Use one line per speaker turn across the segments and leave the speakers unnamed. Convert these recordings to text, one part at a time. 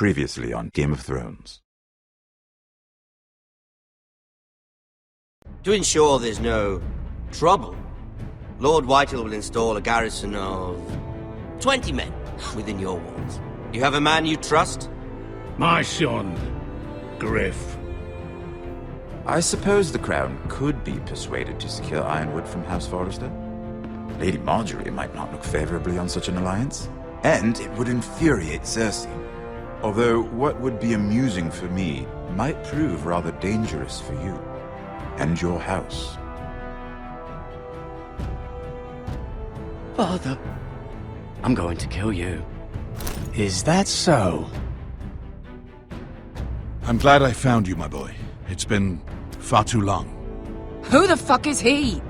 Previously on Game of Thrones.
To ensure there's no trouble, Lord Whitehill will install a garrison of 20 men within your walls. You have a man you trust?
My son, Griff.
I suppose the Crown could be persuaded to secure Ironwood from House Forrester. Lady Marjorie might not look favorably on such an alliance, and it would infuriate Cersei. Although what would be amusing for me might prove rather dangerous for you and your house.
Father, I'm going to kill you. Is that so?
I'm glad I found you, my boy. It's been far too long.
Who the fuck is he?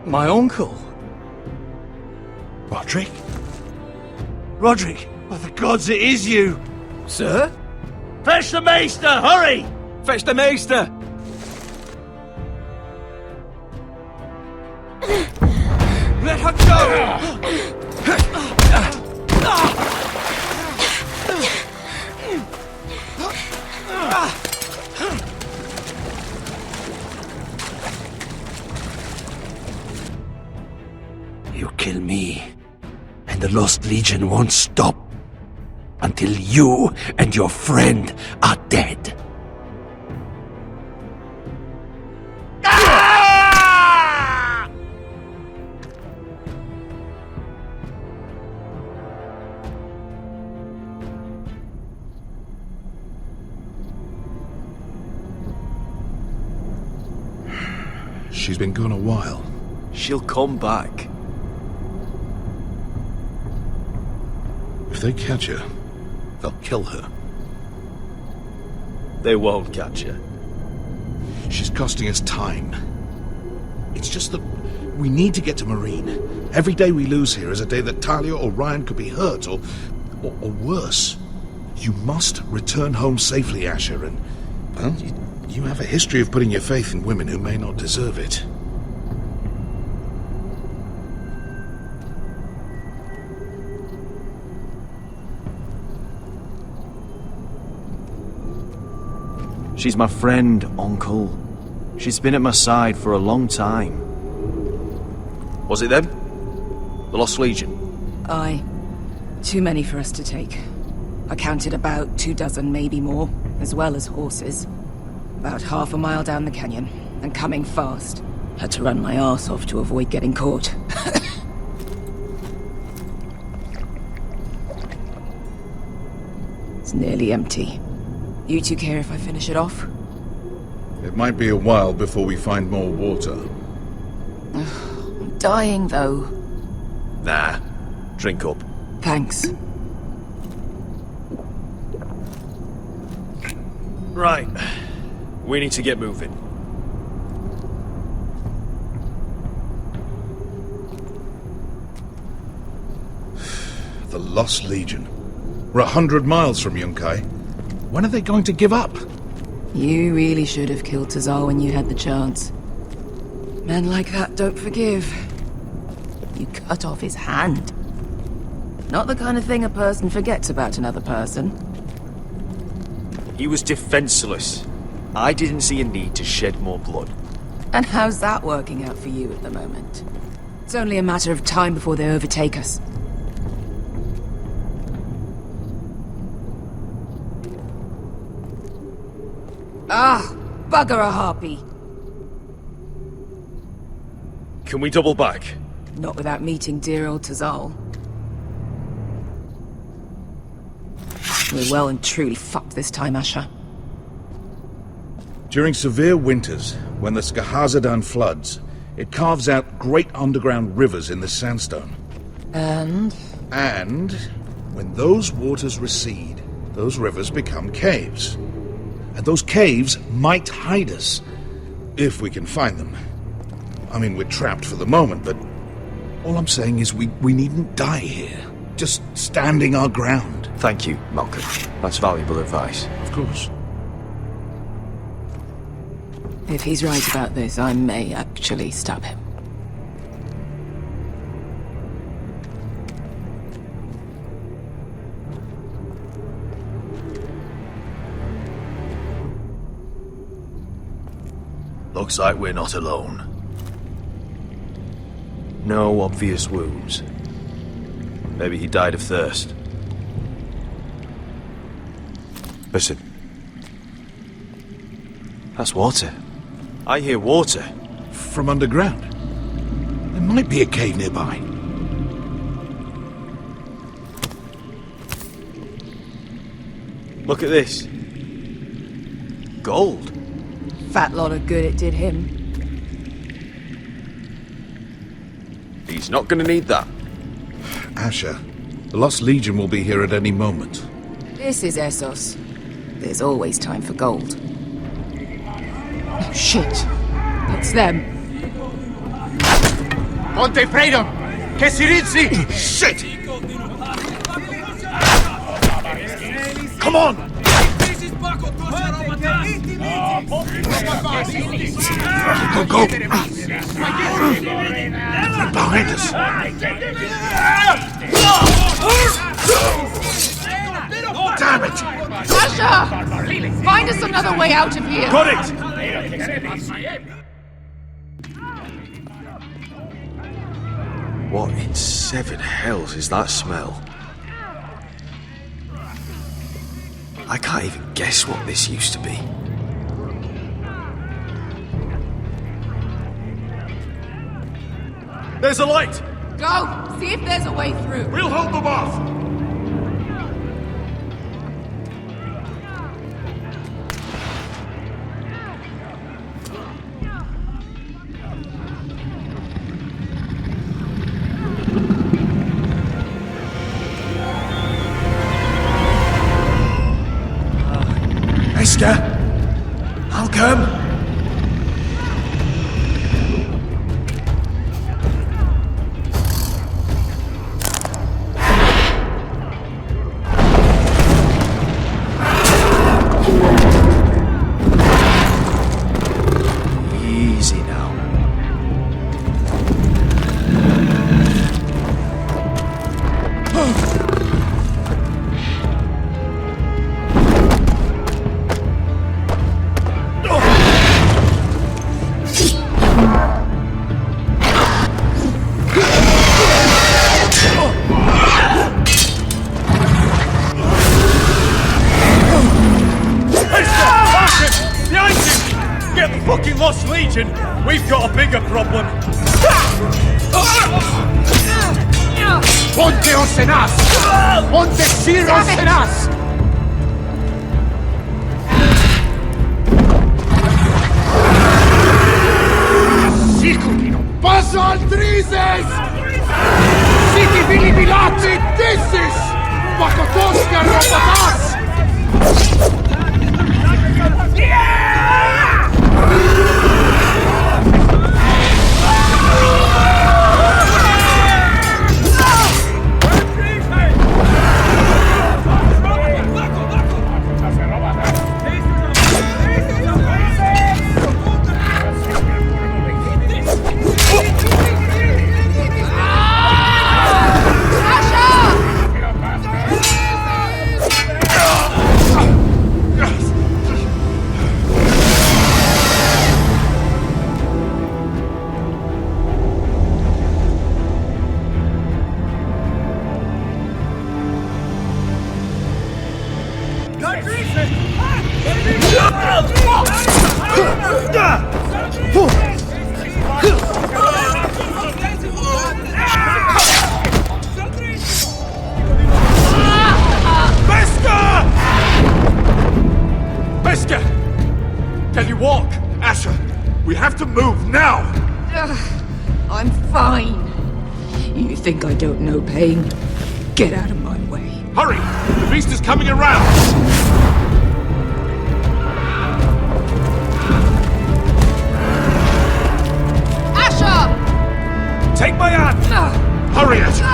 My uncle.
Roderick? Roderick! By the gods, it is you!
Sir?
Fetch the Maester, hurry!
Fetch the Maester!
Let her go!
You kill me, and the Lost Legion won't stop until you and your friend are dead.
She's been gone a while.
She'll come back.
If they catch her, they'll kill her.
They won't catch her.
She's costing us time. It's just that we need to get to Marine. Every day we lose here is a day that Talia or Ryan could be hurt, or worse. You must return home safely, Asher, and, well, you have a history of putting your faith in women who may not deserve it.
She's my friend, Uncle. She's been at my side for a long time.
Was it them? The Lost Legion?
Aye. Too many for us to take. I counted about 24, maybe more, as well as horses. About half a mile down the canyon, and coming fast. Had to run my arse off to avoid getting caught. It's nearly empty. You two care if I finish it off?
It might be a while before we find more water.
I'm dying, though.
Nah. Drink up.
Thanks.
Right. We need to get moving.
The Lost Legion. We're 100 miles from Yunkai. When are they going to give up?
You really should have killed Tazal when you had the chance. Men like that don't forgive. You cut off his hand. Not the kind of thing a person forgets about another person.
He was defenseless. I didn't see a need to shed more blood.
And how's that working out for you at the moment? It's only a matter of time before they overtake us. Ah, bugger a harpy.
Can we double back?
Not without meeting dear old Tazal. We're well and truly fucked this time, Asher.
During severe winters, when the Skahazadan floods, it carves out great underground rivers in the sandstone.
And?
And when those waters recede, those rivers become caves. And those caves might hide us, if we can find them. I mean, we're trapped for the moment, but all I'm saying is we needn't die here. Just standing our ground.
Thank you, Malcolm. That's valuable advice.
Of course.
If he's right about this, I may actually stab him.
Looks like we're not alone.
No obvious wounds. Maybe he died of thirst. Listen. That's water. I hear water.
From underground. There might be a cave nearby.
Look at this. Gold.
Fat lot of good it did him.
He's not gonna need that.
Asher, the Lost Legion will be here at any moment.
This is Essos. There's always time for gold. Oh, shit. That's them.
Ponte freedom! Che si rizzi!
Shit! Come on! Go, go! They're behind us! Damn it!
Asher! Find us another way out of here!
Got it! What in seven hells is that smell? I can't even guess what this used to be. There's a light!
Go! See if there's a way through.
We'll hold them off!
Esther, I'll come.
Easy now.
Lost Legion, we've got a bigger problem. Ponteos en us! Montesiros en us! Sicurino! Paso altrises! Siki bilibilati dissis! Pakotoska robotas!
Can you walk? Asher, we have to move now!
I'm fine. You think I don't know pain? Get out of my way.
Hurry! The beast is coming around!
Asher!
Take my hand! Hurry, Asher!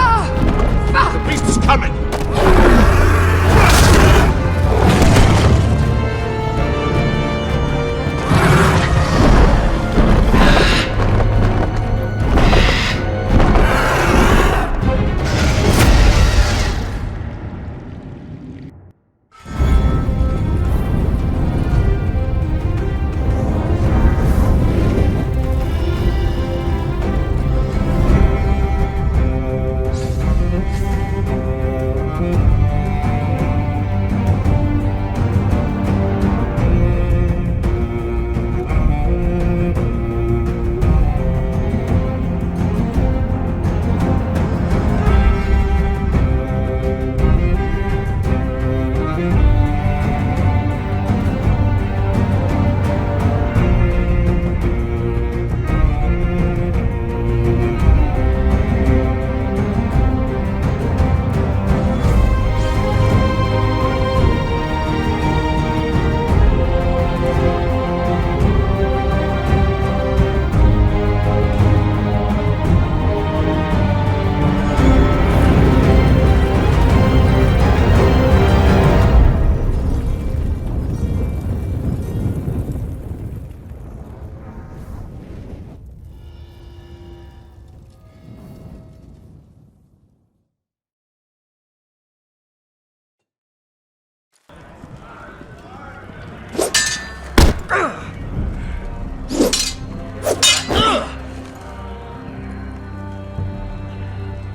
The beast is coming!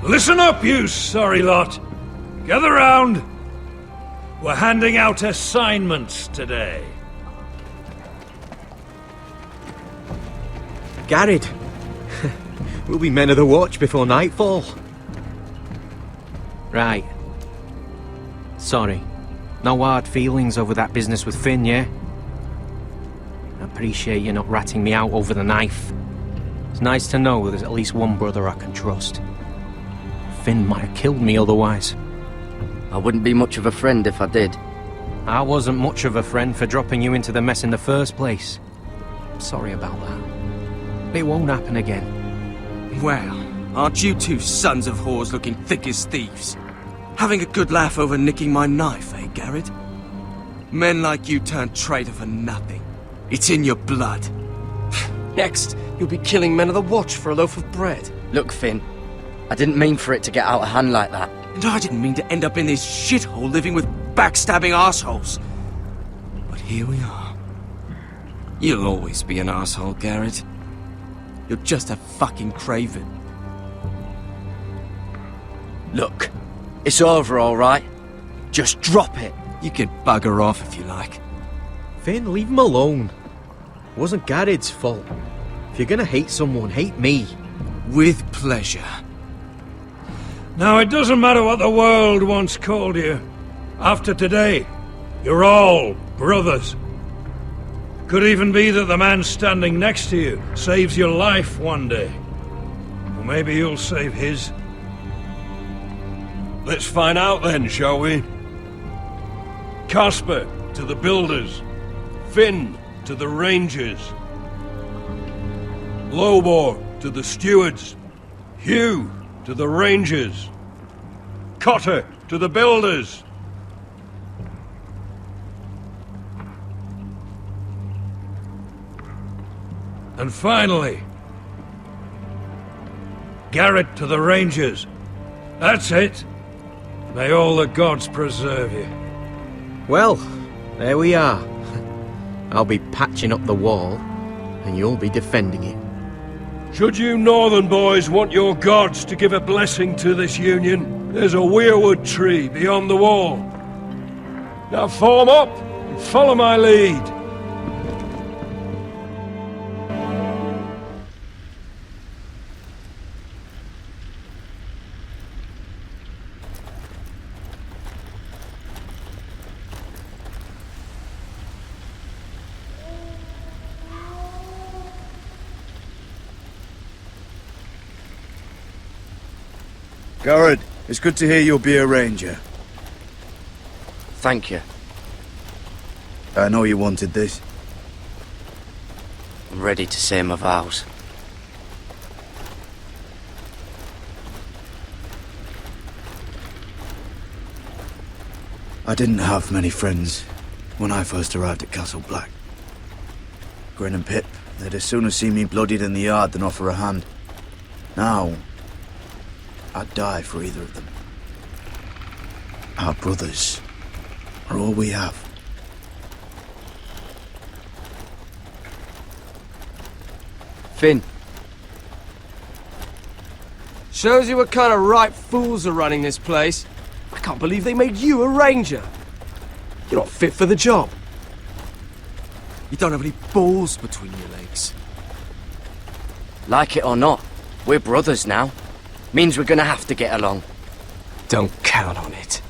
Listen up, you sorry lot. Gather round. We're handing out assignments today.
Garrett. We'll be men of the watch before nightfall. Right. Sorry. No hard feelings over that business with Finn, yeah? I appreciate you not ratting me out over the knife. It's nice to know there's at least one brother I can trust. Finn might have killed me otherwise.
I wouldn't be much of a friend if I did.
I wasn't much of a friend for dropping you into the mess in the first place. I'm sorry about that. It won't happen again.
Well, aren't you two sons of whores looking thick as thieves? Having a good laugh over nicking my knife, eh, Garrett? Men like you turn traitor for nothing. It's in your blood.
Next, you'll be killing men of the watch for a loaf of bread.
Look, Finn, I didn't mean for it to get out of hand like that.
And I didn't mean to end up in this shithole living with backstabbing assholes. But here we are. You'll always be an asshole, Garrett. You're just a fucking craven.
Look, it's over, all right? Just drop it.
You can bugger off if you like.
Finn, leave him alone. It wasn't Garrett's fault. If you're gonna hate someone, hate me.
With pleasure.
Now, it doesn't matter what the world once called you. After today, you're all brothers. Could even be that the man standing next to you saves your life one day. Or maybe you'll save his. Let's find out then, shall we? Casper to the builders. Finn to the rangers. Lobor to the stewards. Hugh to the rangers. Cotter to the builders. And finally, Garrett to the rangers. That's it. May all the gods preserve you.
Well, there we are. I'll be patching up the wall, and you'll be defending it.
Should you northern boys want your gods to give a blessing to this union, there's a weirwood tree beyond the wall. Now form up and follow my lead.
Garrett, it's good to hear you'll be a ranger.
Thank you.
I know you wanted this.
I'm ready to say my vows.
I didn't have many friends when I first arrived at Castle Black. Grin and Pip, they'd as soon as see me bloodied in the yard than offer a hand. Now, I'd die for either of them. Our brothers are all we have.
Finn.
Shows you what kind of ripe fools are running this place. I can't believe they made you a ranger. You're not fit for the job.
You don't have any balls between your legs.
Like it or not, we're brothers now. Means we're gonna have to get along.
Don't count on it.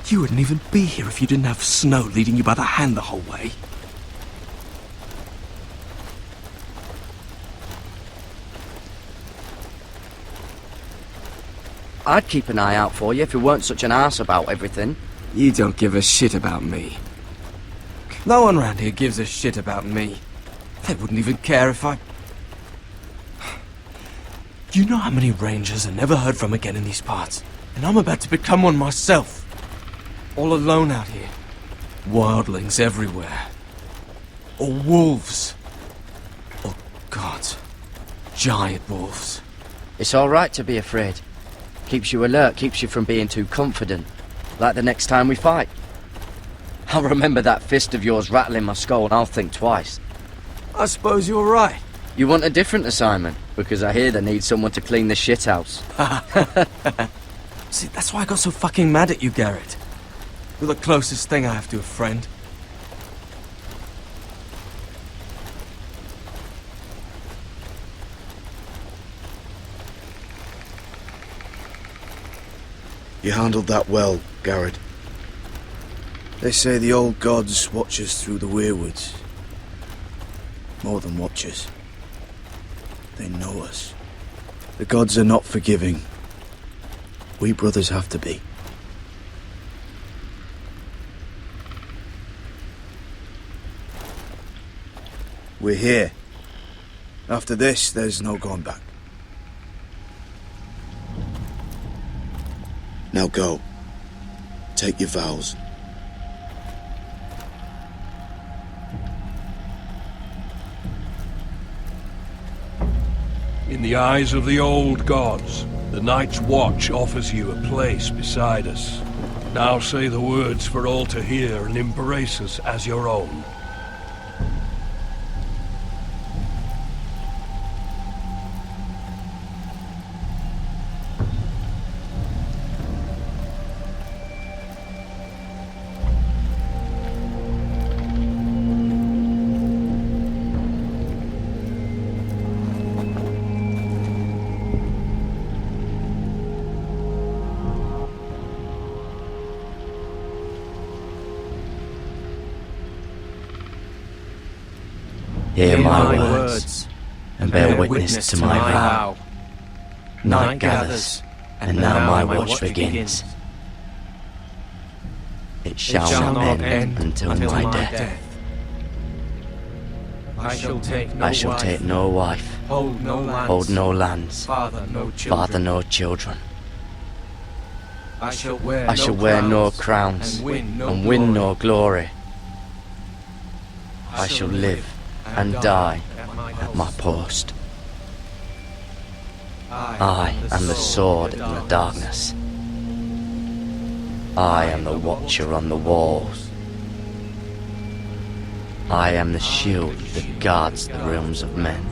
You wouldn't even be here if you didn't have Snow leading you by the hand the whole way.
I'd keep an eye out for you if you weren't such an arse about everything.
You don't give a shit about me. No one around here gives a shit about me. They wouldn't even care if I... You know how many rangers are never heard from again in these parts? And I'm about to become one myself. All alone out here. Wildlings everywhere. Or wolves. Or gods. Giant wolves.
It's all right to be afraid. Keeps you alert, keeps you from being too confident. Like the next time we fight. I'll remember that fist of yours rattling my skull and I'll think twice.
I suppose you're right.
You want a different assignment? Because I hear they need someone to clean the shithouse.
See, that's why I got so fucking mad at you, Garrett. You're the closest thing I have to a friend.
You handled that well, Garrett. They say the old gods watch us through the weirwoods. More than watch us. They know us. The gods are not forgiving. We brothers have to be. We're here. After this, there's no going back. Now go. Take your vows.
In the eyes of the old gods, the Night's Watch offers you a place beside us. Now say the words for all to hear and embrace us as your own.
Hear my words, and bear witness to my vow. Night gathers, and now my watch begins. It shall not end until my death. I shall take no wife, hold no lands, father no children. I shall wear no crowns, and win no glory. I shall live and die at my post. I am the sword in the darkness. I am the watcher on the walls. I am the shield that guards the realms of men.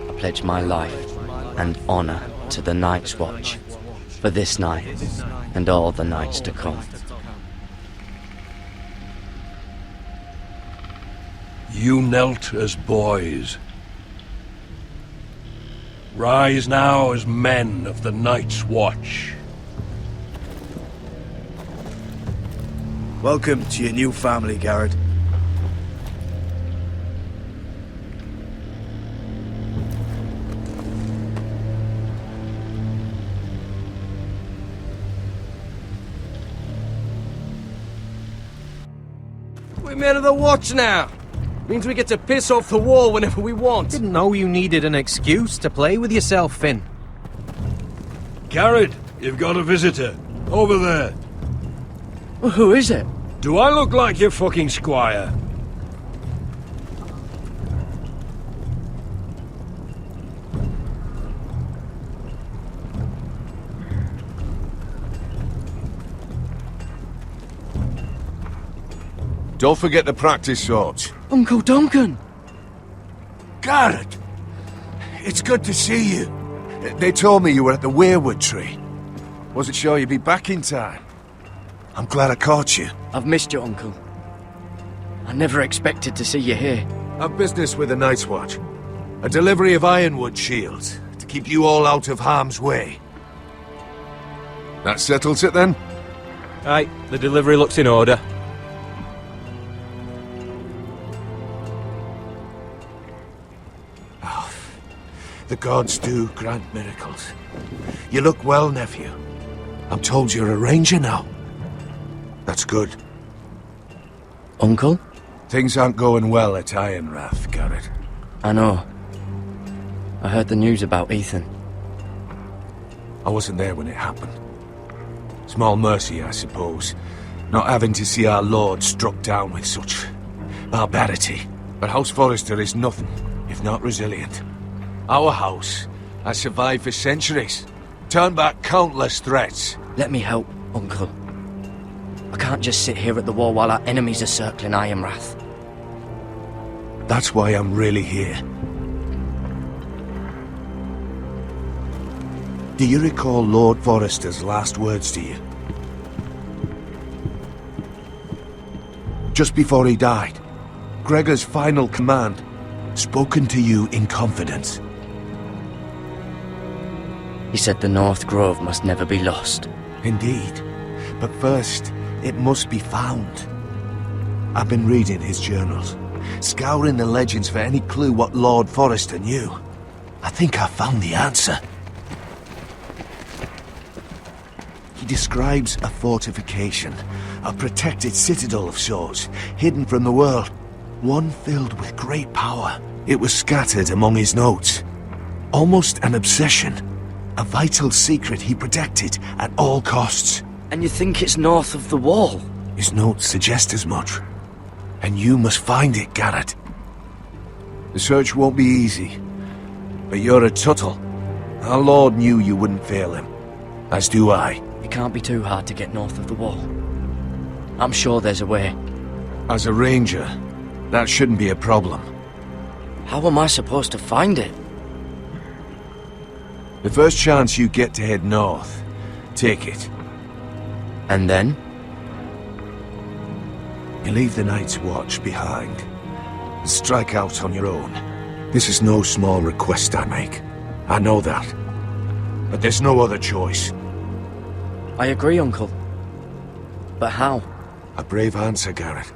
I pledge my life and honor to the Night's Watch for this night and all the nights to come.
You knelt as boys. Rise now as men of the Night's Watch.
Welcome to your new family, Garrett.
We're men of the Watch now. Means we get to piss off the wall whenever we want.
Didn't know you needed an excuse to play with yourself, Finn.
Garrett, you've got a visitor. Over there.
Well, who is it?
Do I look like your fucking squire?
Don't forget the practice swords.
Uncle Duncan!
Garrett! It's good to see you. They told me you were at the weirwood tree. Wasn't sure you'd be back in time. I'm glad I caught you.
I've missed you, Uncle. I never expected to see you here.
I've business with the Night's Watch. A delivery of ironwood shields to keep you all out of harm's way. That settles it then?
Aye, the delivery looks in order.
The gods do grant miracles. You look well, nephew. I'm told you're a ranger now. That's good.
Uncle?
Things aren't going well at Ironrath, Garrett.
I know. I heard the news about Ethan.
I wasn't there when it happened. Small mercy, I suppose, not having to see our lord struck down with such barbarity. But House Forrester is nothing if not resilient. Our house has survived for centuries, turned back countless threats.
Let me help, Uncle. I can't just sit here at the wall while our enemies are circling Ironrath.
That's why I'm really here. Do you recall Lord Forrester's last words to you? Just before he died, Gregor's final command, spoken to you in confidence.
He said the North Grove must never be lost.
Indeed. But first, it must be found. I've been reading his journals, scouring the legends for any clue what Lord Forrester knew. I think I found the answer. He describes a fortification, a protected citadel of sorts, hidden from the world, one filled with great power. It was scattered among his notes. Almost an obsession, a vital secret he protected at all costs.
And you think it's north of the wall?
His notes suggest as much. And you must find it, Garrett. The search won't be easy, but you're a Tuttle. Our Lord knew you wouldn't fail him, as do I.
It can't be too hard to get north of the wall. I'm sure there's a way.
As a ranger, that shouldn't be a problem.
How am I supposed to find it?
The first chance you get to head north, take it.
And then?
You leave the Night's Watch behind, and strike out on your own. This is no small request I make. I know that. But there's no other choice.
I agree, Uncle. But how?
A brave answer, Garrett.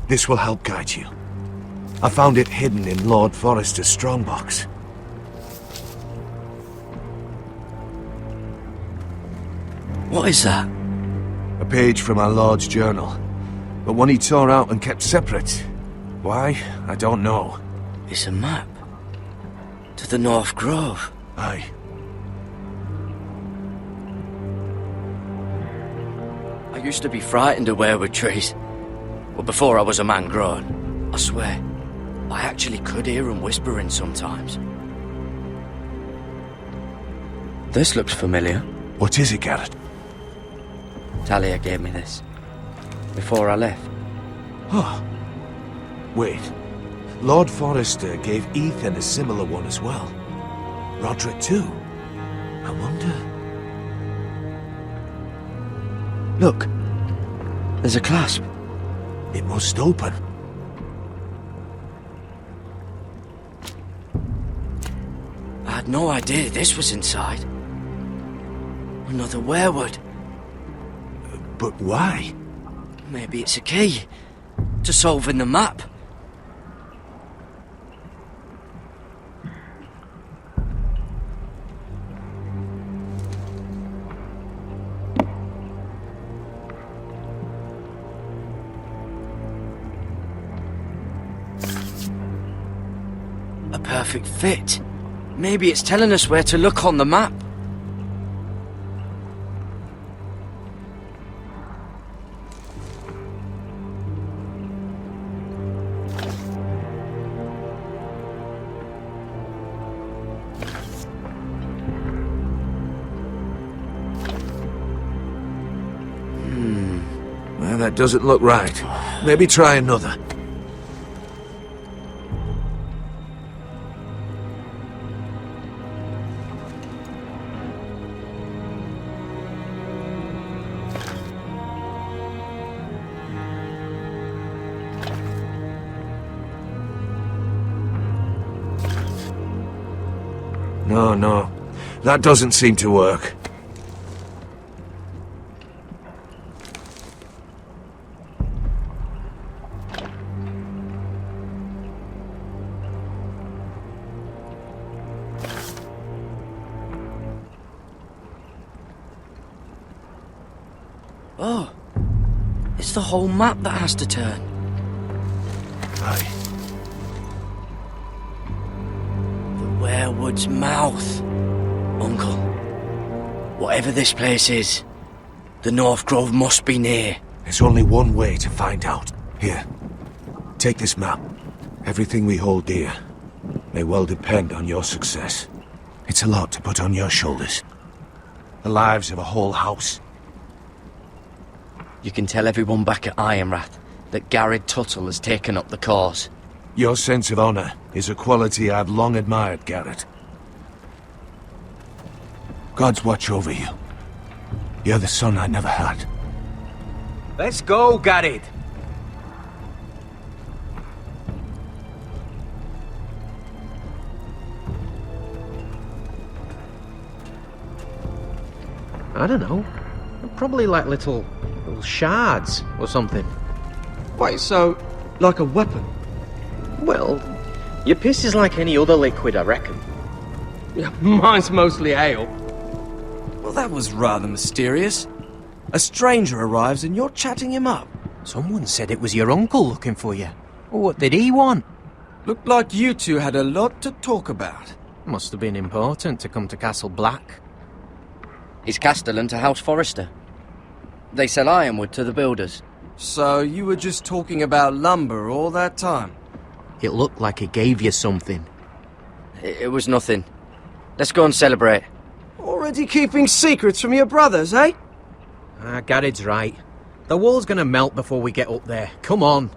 This will help guide you. I found it hidden in Lord Forrester's strongbox.
What is that?
A page from our Lord's journal, but one he tore out and kept separate. Why? I don't know.
It's a map. To the North Grove.
Aye.
I used to be frightened of weirwood trees. Well, before I was a man grown. I swear, I actually could hear them whispering sometimes. This looks familiar.
What is it, Garrett?
Talia gave me this. Before I left.
Oh. Wait. Lord Forrester gave Ethan a similar one as well. Roderick too. I wonder...
Look. There's a clasp.
It must open.
I had no idea this was inside. Another weirwood.
But why?
Maybe it's a key to solving the map. A perfect fit. Maybe it's telling us where to look on the map.
Well, that doesn't look right. Maybe try another. No. That doesn't seem to work.
Oh, it's the whole map that has to turn.
Aye.
The weirwood's mouth. Uncle, whatever this place is, the North Grove must be near.
There's only one way to find out. Here, take this map. Everything we hold dear may well depend on your success. It's a lot to put on your shoulders. The lives of a whole house.
You can tell everyone back at Ironrath that Garrett Tuttle has taken up the cause.
Your sense of honor is a quality I've long admired, Garrett. Gods watch over you. You're the son I never had.
Let's go, Garrett.
I don't know. Probably like little shards or something.
Wait, so, like a weapon?
Well, your piss is like any other liquid, I reckon.
Yeah, mine's mostly ale. Well, that was rather mysterious. A stranger arrives and you're chatting him up.
Someone said it was your uncle looking for you. What did he want?
Looked like you two had a lot to talk about.
Must have been important to come to Castle Black.
He's castellan to House Forrester. They sell ironwood to the builders.
So you were just talking about lumber all that time?
It looked like he gave you something.
It was nothing. Let's go and celebrate.
Already keeping secrets from your brothers, eh?
Garrett's right. The wall's gonna melt before we get up there. Come on.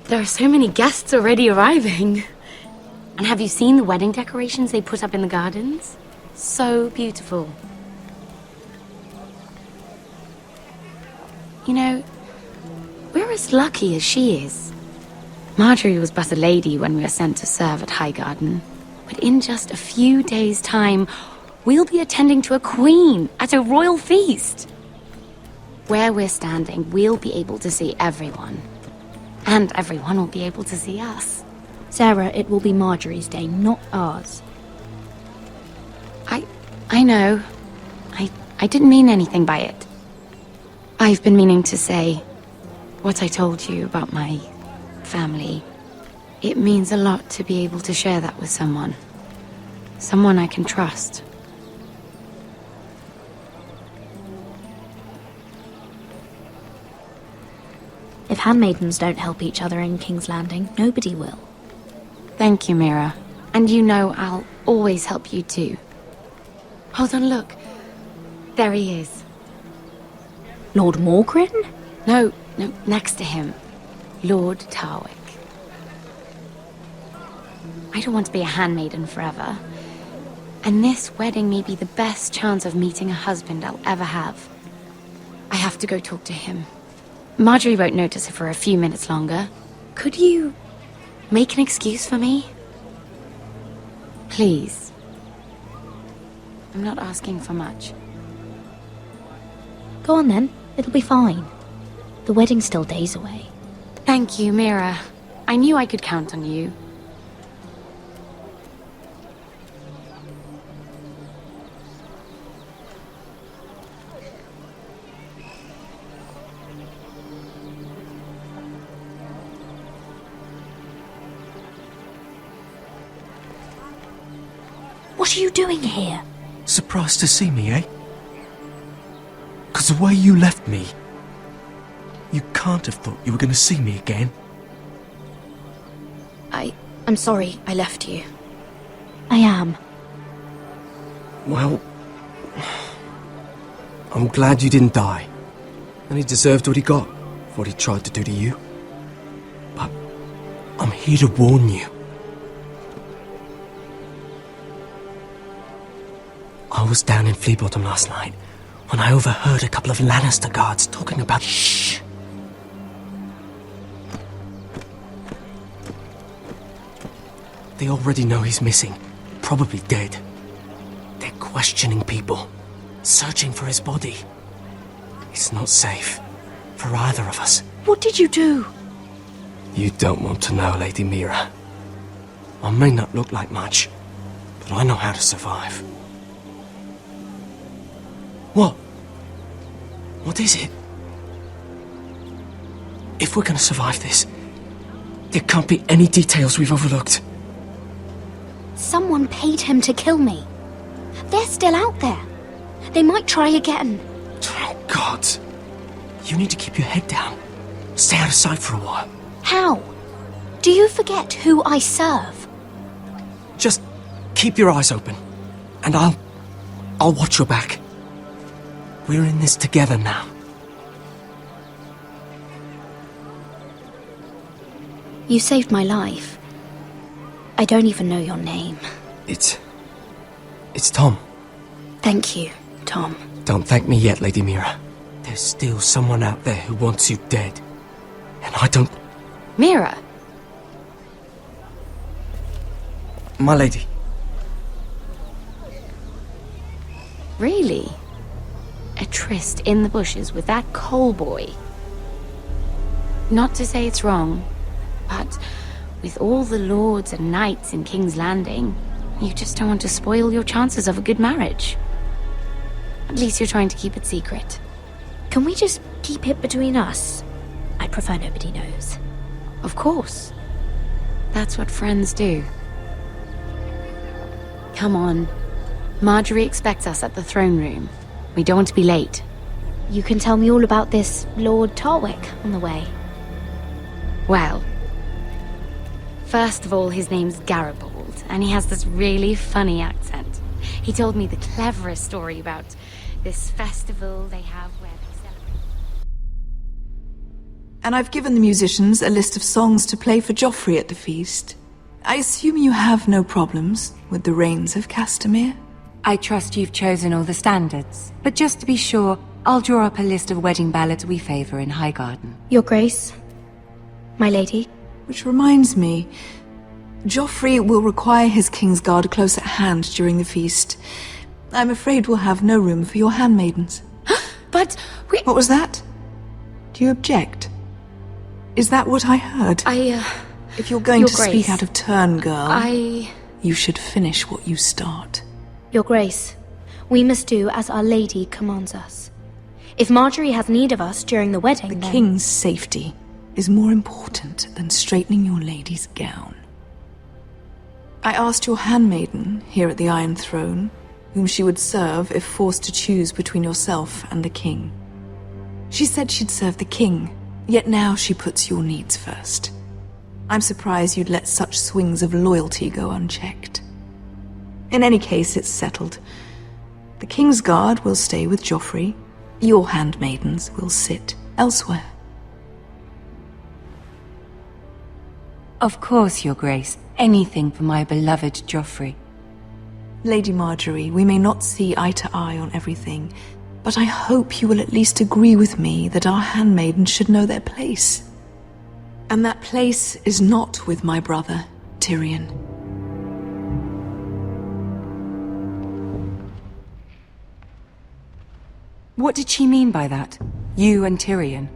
There are so many guests already arriving. And have you seen the wedding decorations they put up in the gardens? So beautiful. You know, we're as lucky as she is. Marjorie was but a lady when we were sent to serve at Highgarden. But in just a few days' time, we'll be attending to a queen at a royal feast. Where we're standing, we'll be able to see everyone. And everyone will be able to see us.
Sarah, it will be Marjorie's day, not ours.
I know. I didn't mean anything by it. I've been meaning to say what I told you about my family. It means a lot to be able to share that with someone. Someone I can trust.
If handmaidens don't help each other in King's Landing, nobody will.
Thank you, Mira. And you know I'll always help you too. Hold on, look. There he is.
Lord Morgrin?
No, next to him. Lord Tarwick. I don't want to be a handmaiden forever. And this wedding may be the best chance of meeting a husband I'll ever have. I have to go talk to him. Marjorie won't notice it for a few minutes longer. Could you make an excuse for me? Please. I'm not asking for much.
Go on then. It'll be fine. The wedding's still days away.
Thank you, Mira. I knew I could count on you.
What are you doing here?
Surprised to see me, eh? 'Cause the way you left me, you can't have thought you were going to see me again.
I'm sorry I left you. I am.
Well, I'm glad you didn't die. And he deserved what he got for what he tried to do to you. But I'm here to warn you. I was down in Fleabottom last night when I overheard a couple of Lannister guards talking about... Shh! They already know he's missing, probably dead. They're questioning people, searching for his body. It's not safe for either of us.
What did you do?
You don't want to know, Lady Mira. I may not look like much, but I know how to survive. What? What is it? If we're gonna survive this, there can't be any details we've overlooked.
Someone paid him to kill me. They're still out there. They might try again.
Oh, God. You need to keep your head down. Stay out of sight for a while.
How? Do you forget who I serve?
Just keep your eyes open. And I'll watch your back. We're in this together now.
You saved my life. I don't even know your name.
It's Tom.
Thank you, Tom.
Don't thank me yet, Lady Mira. There's still someone out there who wants you dead. And I don't...
Mira?
My lady.
Really? A tryst in the bushes with that coal boy? Not to say it's wrong, but with all the lords and knights in King's Landing, you just don't want to spoil your chances of a good marriage. At least you're trying to keep it secret.
Can we just keep it between us? I prefer nobody knows.
Of course. That's what friends do. Come on. Marjorie expects us at the throne room. We don't want to be late.
You can tell me all about this Lord Tarwick on the way.
Well, first of all, his name's Garibold, and he has this really funny accent. He told me the cleverest story about this festival they have where they celebrate.
And I've given the musicians a list of songs to play for Joffrey at the feast. I assume you have no problems with the Rains of Castamere?
I trust you've chosen all the standards, but just to be sure, I'll draw up a list of wedding ballads we favor in Highgarden.
Your Grace, my lady.
Which reminds me, Joffrey will require his Kingsguard close at hand during the feast. I'm afraid we'll have no room for your handmaidens.
But we...
What was that? Do you object? Is that what I heard?
If
you're going to speak out of turn, girl, you should finish what you start.
Your Grace, we must do as Our Lady commands us. If Marjorie has need of us during the wedding,
The King's safety is more important than straightening your lady's gown. I asked your handmaiden here at the Iron Throne whom she would serve if forced to choose between yourself and the King. She said she'd serve the King, yet now she puts your needs first. I'm surprised you'd let such swings of loyalty go unchecked. In any case, it's settled. The Kingsguard will stay with Joffrey. Your handmaidens will sit elsewhere.
Of course, Your Grace. Anything for my beloved Joffrey.
Lady Marjorie, we may not see eye to eye on everything, but I hope you will at least agree with me that our handmaidens should know their place. And that place is not with my brother, Tyrion.
What did she mean by that? You and Tyrion?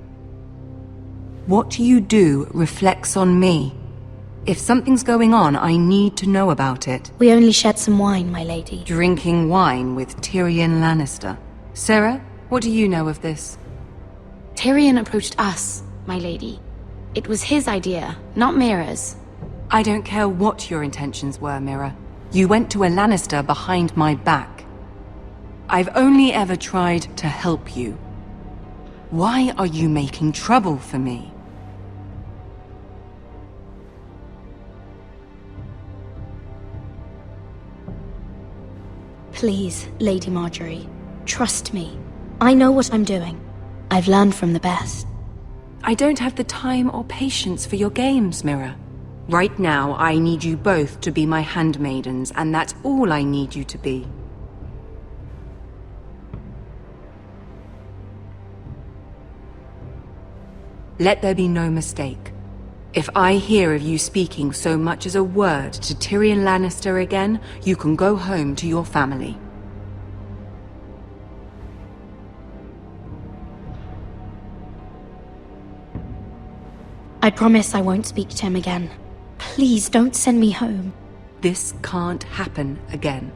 What you do reflects on me. If something's going on, I need to know about it.
We only shed some wine, my lady.
Drinking wine with Tyrion Lannister. Sarah, what do you know of this?
Tyrion approached us, my lady. It was his idea, not Mira's.
I don't care what your intentions were, Mira. You went to a Lannister behind my back. I've only ever tried to help you. Why are you making trouble for me?
Please, Lady Marjorie, trust me. I know what I'm doing. I've learned from the best.
I don't have the time or patience for your games, Mira. Right now, I need you both to be my handmaidens, and that's all I need you to be. Let there be no mistake. If I hear of you speaking so much as a word to Tyrion Lannister again, you can go home to your family.
I promise I won't speak to him again. Please don't send me home.
This can't happen again.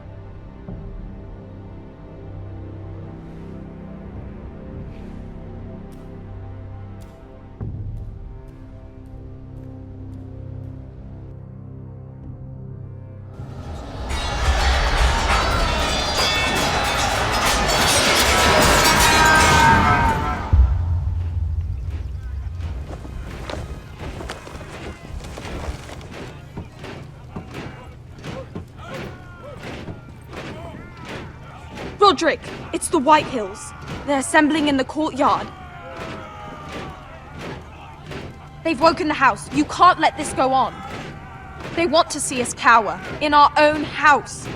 Roderick, it's the Whitehills. They're assembling in the courtyard. They've woken the house. You can't let this go on. They want to see us cower, in our own house.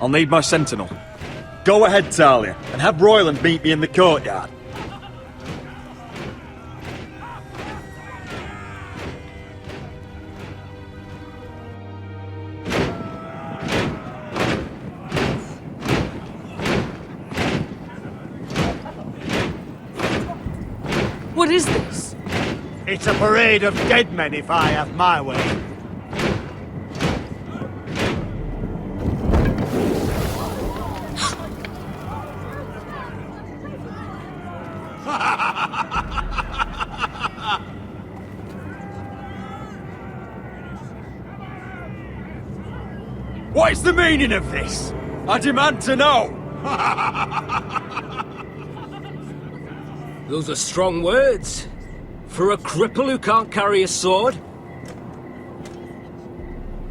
I'll need my sentinel. Go ahead, Talia, and have Royland meet me in the courtyard.
What is this?
It's a parade of dead men if I have my way.
What is the meaning of this? I demand to know!
Those are strong words. For a cripple who can't carry a sword?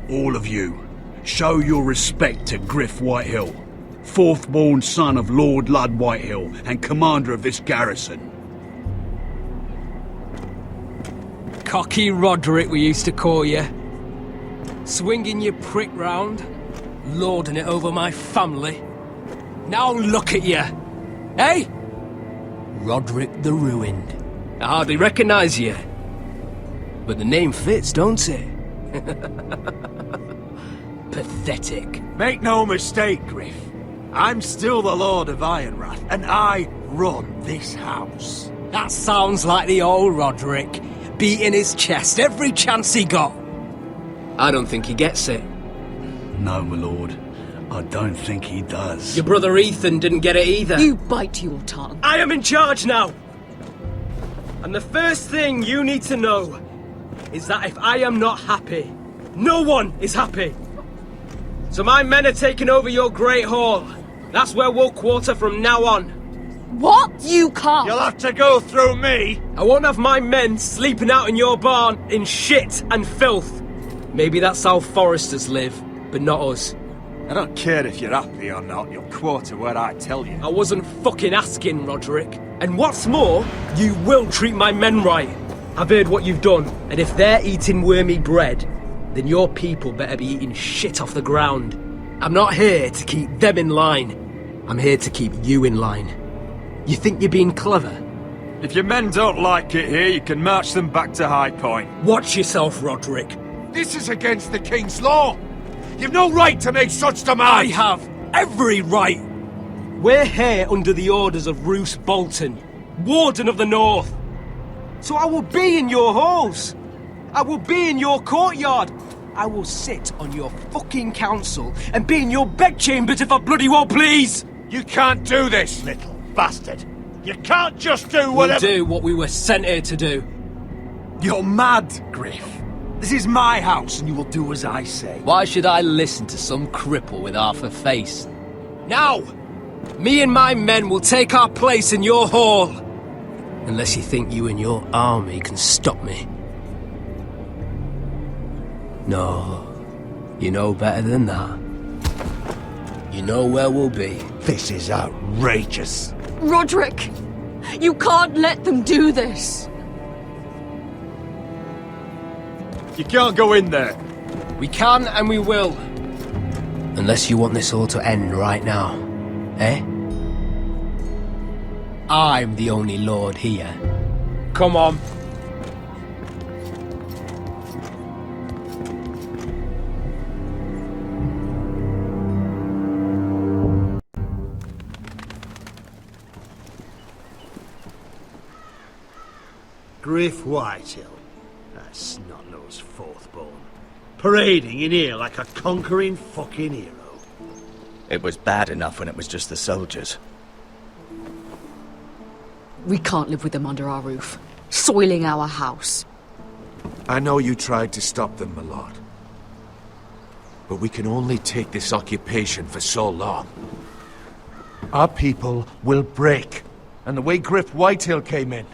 All of you, show your respect to Griff Whitehill, fourth-born son of Lord Lud Whitehill and commander of this garrison.
Cocky Roderick, we used to call you. Swinging your prick round, lording it over my family. Now look at you, eh? Roderick the Ruined. I hardly recognise you. But the name fits, don't it? Pathetic.
Make no mistake, Griff. I'm still the Lord of Ironrath, and I run this house.
That sounds like the old Roderick, beating his chest every chance he got. I don't think he gets it.
No, my lord. I don't think he does.
Your brother Ethan didn't get it either.
You bite your tongue.
I am in charge now! And the first thing you need to know is that if I am not happy, no one is happy. So my men are taking over your Great Hall. That's where we'll quarter from now on.
What? You can't!
You'll have to go through me!
I won't have my men sleeping out in your barn in shit and filth. Maybe that's how Forresters live, but not us.
I don't care if you're happy or not, you'll quarter where I tell you.
I wasn't fucking asking, Roderick. And what's more, you will treat my men right. I've heard what you've done, and if they're eating wormy bread, then your people better be eating shit off the ground. I'm not here to keep them in line. I'm here to keep you in line. You think you're being clever?
If your men don't like it here, you can march them back to High Point.
Watch yourself, Roderick.
This is against the King's law. You've no right to make such demands!
I have every right! We're here under the orders of Roose Bolton, Warden of the North. So I will be in your halls. I will be in your courtyard. I will sit on your fucking council and be in your bedchambers if I bloody well please!
You can't do this, little bastard! You can't just do whatever—
We'll do what we were sent here to do.
You're mad, Griff. This is my house, and you will do as I say.
Why should I listen to some cripple with half a face? Now! Me and my men will take our place in your hall. Unless you think you and your army can stop me. No, you know better than that. You know where we'll be.
This is outrageous.
Roderick! You can't let them do this!
You can't go in there.
We can and we will. Unless you want this all to end right now. Eh? I'm the only lord here. Come on.
Griff Whitehill. That snot-nosed fourth-born. Parading in here like a conquering fucking hero.
It was bad enough when it was just the soldiers.
We can't live with them under our roof, soiling our house.
I know you tried to stop them, my lord. But we can only take this occupation for so long.
Our people will break. And the way Griff Whitehill came in,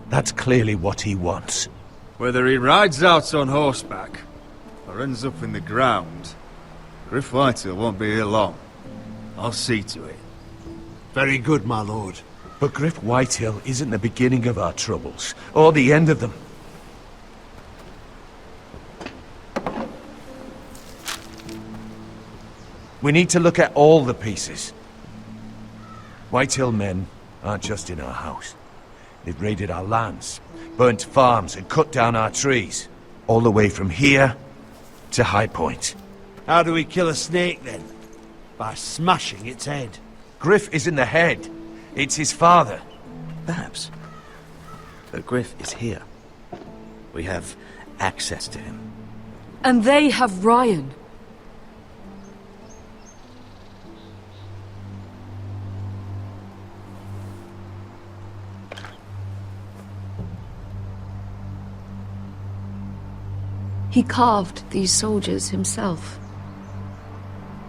that's clearly what he wants.
Whether he rides out on horseback or ends up in the ground, Griff Whitehill won't be here long. I'll see to it.
Very good, my lord.
But Griff Whitehill isn't the beginning of our troubles, or the end of them. We need to look at all the pieces. Whitehill men aren't just in our house. They've raided our lands, burnt farms and cut down our trees. All the way from here to High Point.
How do we kill a snake, then? By smashing its head.
Griff isn't the head. It's his father.
Perhaps. But Griff is here. We have access to him.
And they have Ryan. He carved these soldiers himself.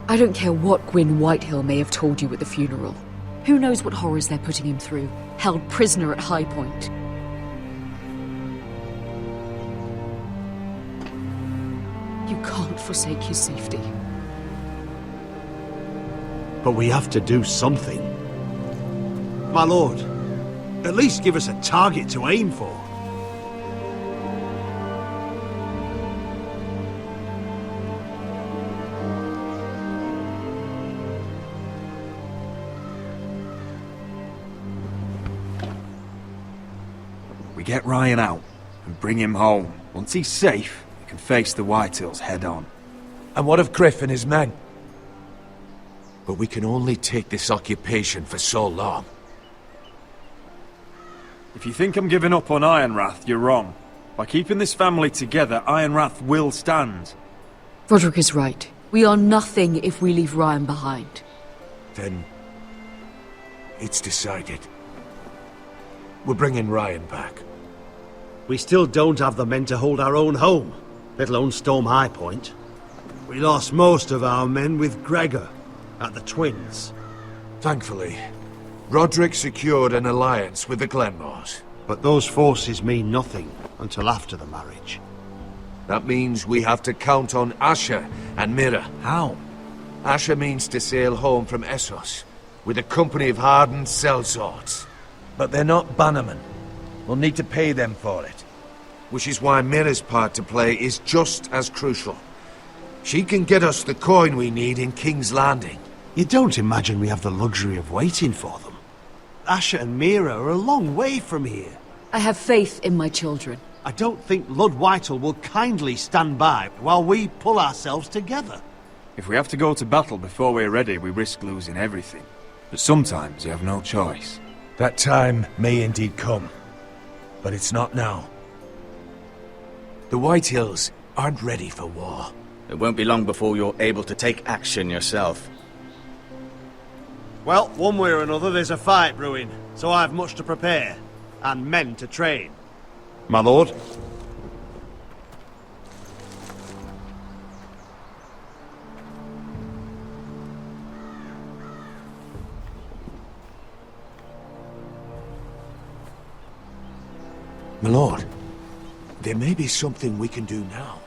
I don't care what Gwyn Whitehill may have told you at the funeral. Who knows what horrors they're putting him through, held prisoner at High Point. You can't forsake his safety.
But we have to do something. My lord, at least give us a target to aim for.
We get Ryan out and bring him home. Once he's safe, we can face the Whitehills head on.
And what of Griff and his men? But we can only take this occupation for so long.
If you think I'm giving up on Ironrath, you're wrong. By keeping this family together, Ironrath will stand.
Roderick is right. We are nothing if we leave Ryan behind.
Then it's decided. We're bringing Ryan back.
We still don't have the men to hold our own home, let alone storm High Point. We lost most of our men with Gregor at the Twins.
Thankfully, Roderick secured an alliance with the Glenmores.
But those forces mean nothing until after the marriage.
That means we have to count on Asher and Mira.
How?
Asher means to sail home from Essos with a company of hardened sellswords. But they're not bannermen. We'll need to pay them for it. Which is why Mira's part to play is just as crucial. She can get us the coin we need in King's Landing.
You don't imagine we have the luxury of waiting for them? Asher and Mira are a long way from here.
I have faith in my children.
I don't think Lord Whitehill will kindly stand by while we pull ourselves together.
If we have to go to battle before we're ready, we risk losing everything. But sometimes you have no choice.
That time may indeed come, but it's not now. The Whitehills aren't ready for war.
It won't be long before you're able to take action yourself.
Well, one way or another there's a fight brewing, so I have much to prepare, and men to train.
My lord?
My lord, there may be something we can do now.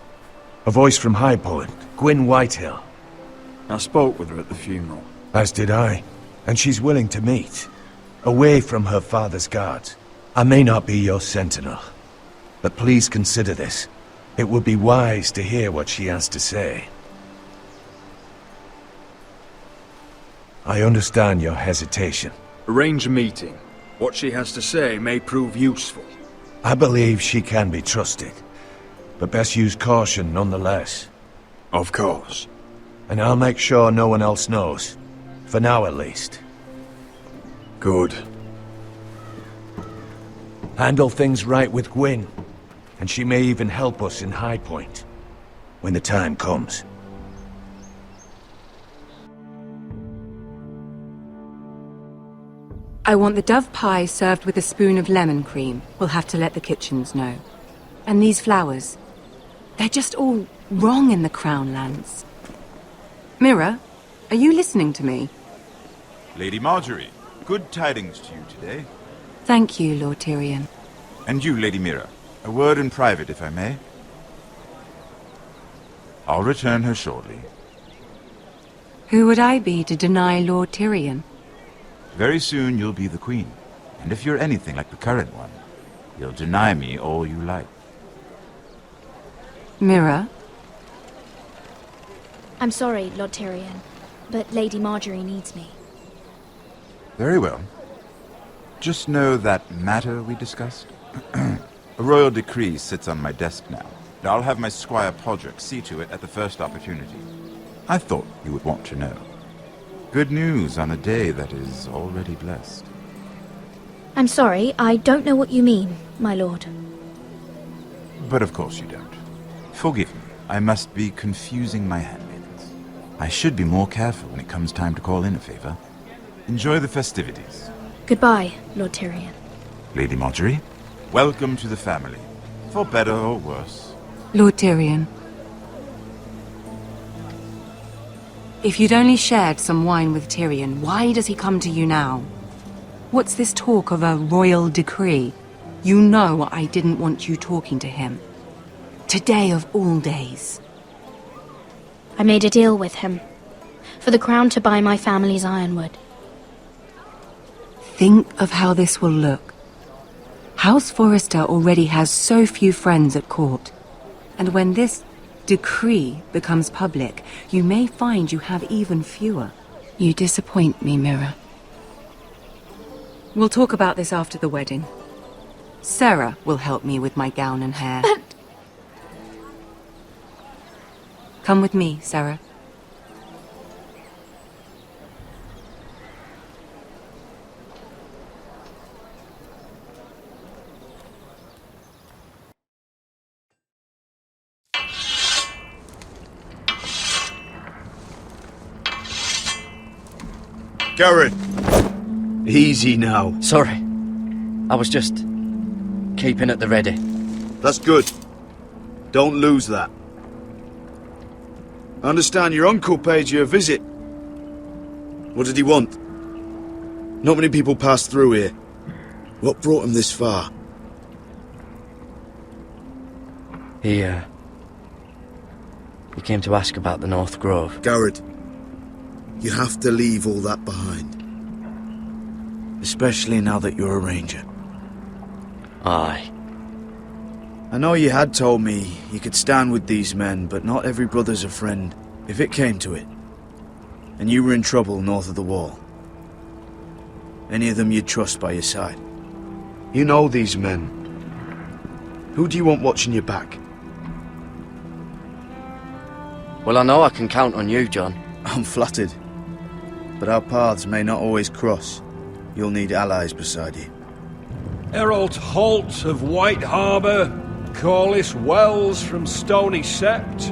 A voice from High Point, Gwyn Whitehill.
I spoke with her at the funeral.
As did I, and she's willing to meet. Away from her father's guards. I may not be your sentinel, but please consider this. It would be wise to hear what she has to say. I understand your hesitation.
Arrange a meeting. What she has to say may prove useful.
I believe she can be trusted, but best use caution nonetheless.
Of course.
And I'll make sure no one else knows. For now, at least.
Good.
Handle things right with Gwyn, and she may even help us in High Point, when the time comes.
I want the dove pie served with a spoon of lemon cream. We'll have to let the kitchens know. And these flowers. They're just all wrong in the Crown lands. Mira, are you listening to me?
Lady Marjorie, good tidings to you today.
Thank you, Lord Tyrion.
And you, Lady Mira. A word in private, if I may. I'll return her shortly.
Who would I be to deny Lord Tyrion?
Very soon you'll be the queen. And if you're anything like the current one, you'll deny me all you like.
Mira?
I'm sorry, Lord Tyrion, but Lady Marjorie needs me.
Very well. Just know that matter we discussed? A royal decree sits on my desk now. I'll have my Squire Podrick see to it at the first opportunity. I thought you would want to know. Good news on a day that is already blessed.
I'm sorry, I don't know what you mean, my lord.
But of course you don't. Forgive me, I must be confusing my handmaidens. I should be more careful when it comes time to call in a favor. Enjoy the festivities.
Goodbye, Lord Tyrion.
Lady Marjorie, welcome to the family. For better or worse.
Lord Tyrion. If you'd only shared some wine with Tyrion, why does he come to you now? What's this talk of a royal decree? You know I didn't want you talking to him. Today of all days.
I made a deal with him. For the crown to buy my family's ironwood.
Think of how this will look. House Forrester already has so few friends at court. And when this decree becomes public, you may find you have even fewer. You disappoint me, Mira. We'll talk about this after the wedding. Sarah will help me with my gown and hair.
But...
Come with me, Sarah.
Garrett! Easy now.
Sorry. I was just keeping at the ready.
That's good. Don't lose that. I understand your uncle paid you a visit. What did he want? Not many people pass through here. What brought him this far?
He came to ask about the North Grove.
Garrett, you have to leave all that behind. Especially now that you're a ranger.
Aye.
I know you had told me you could stand with these men, but not every brother's a friend, if it came to it. And you were in trouble north of the wall. Any of them you'd trust by your side. You know these men. Who do you want watching your back?
Well, I know I can count on you, John.
I'm flattered. But our paths may not always cross. You'll need allies beside you.
Errol Holt of White Harbour, Corliss Wells from Stony Sept.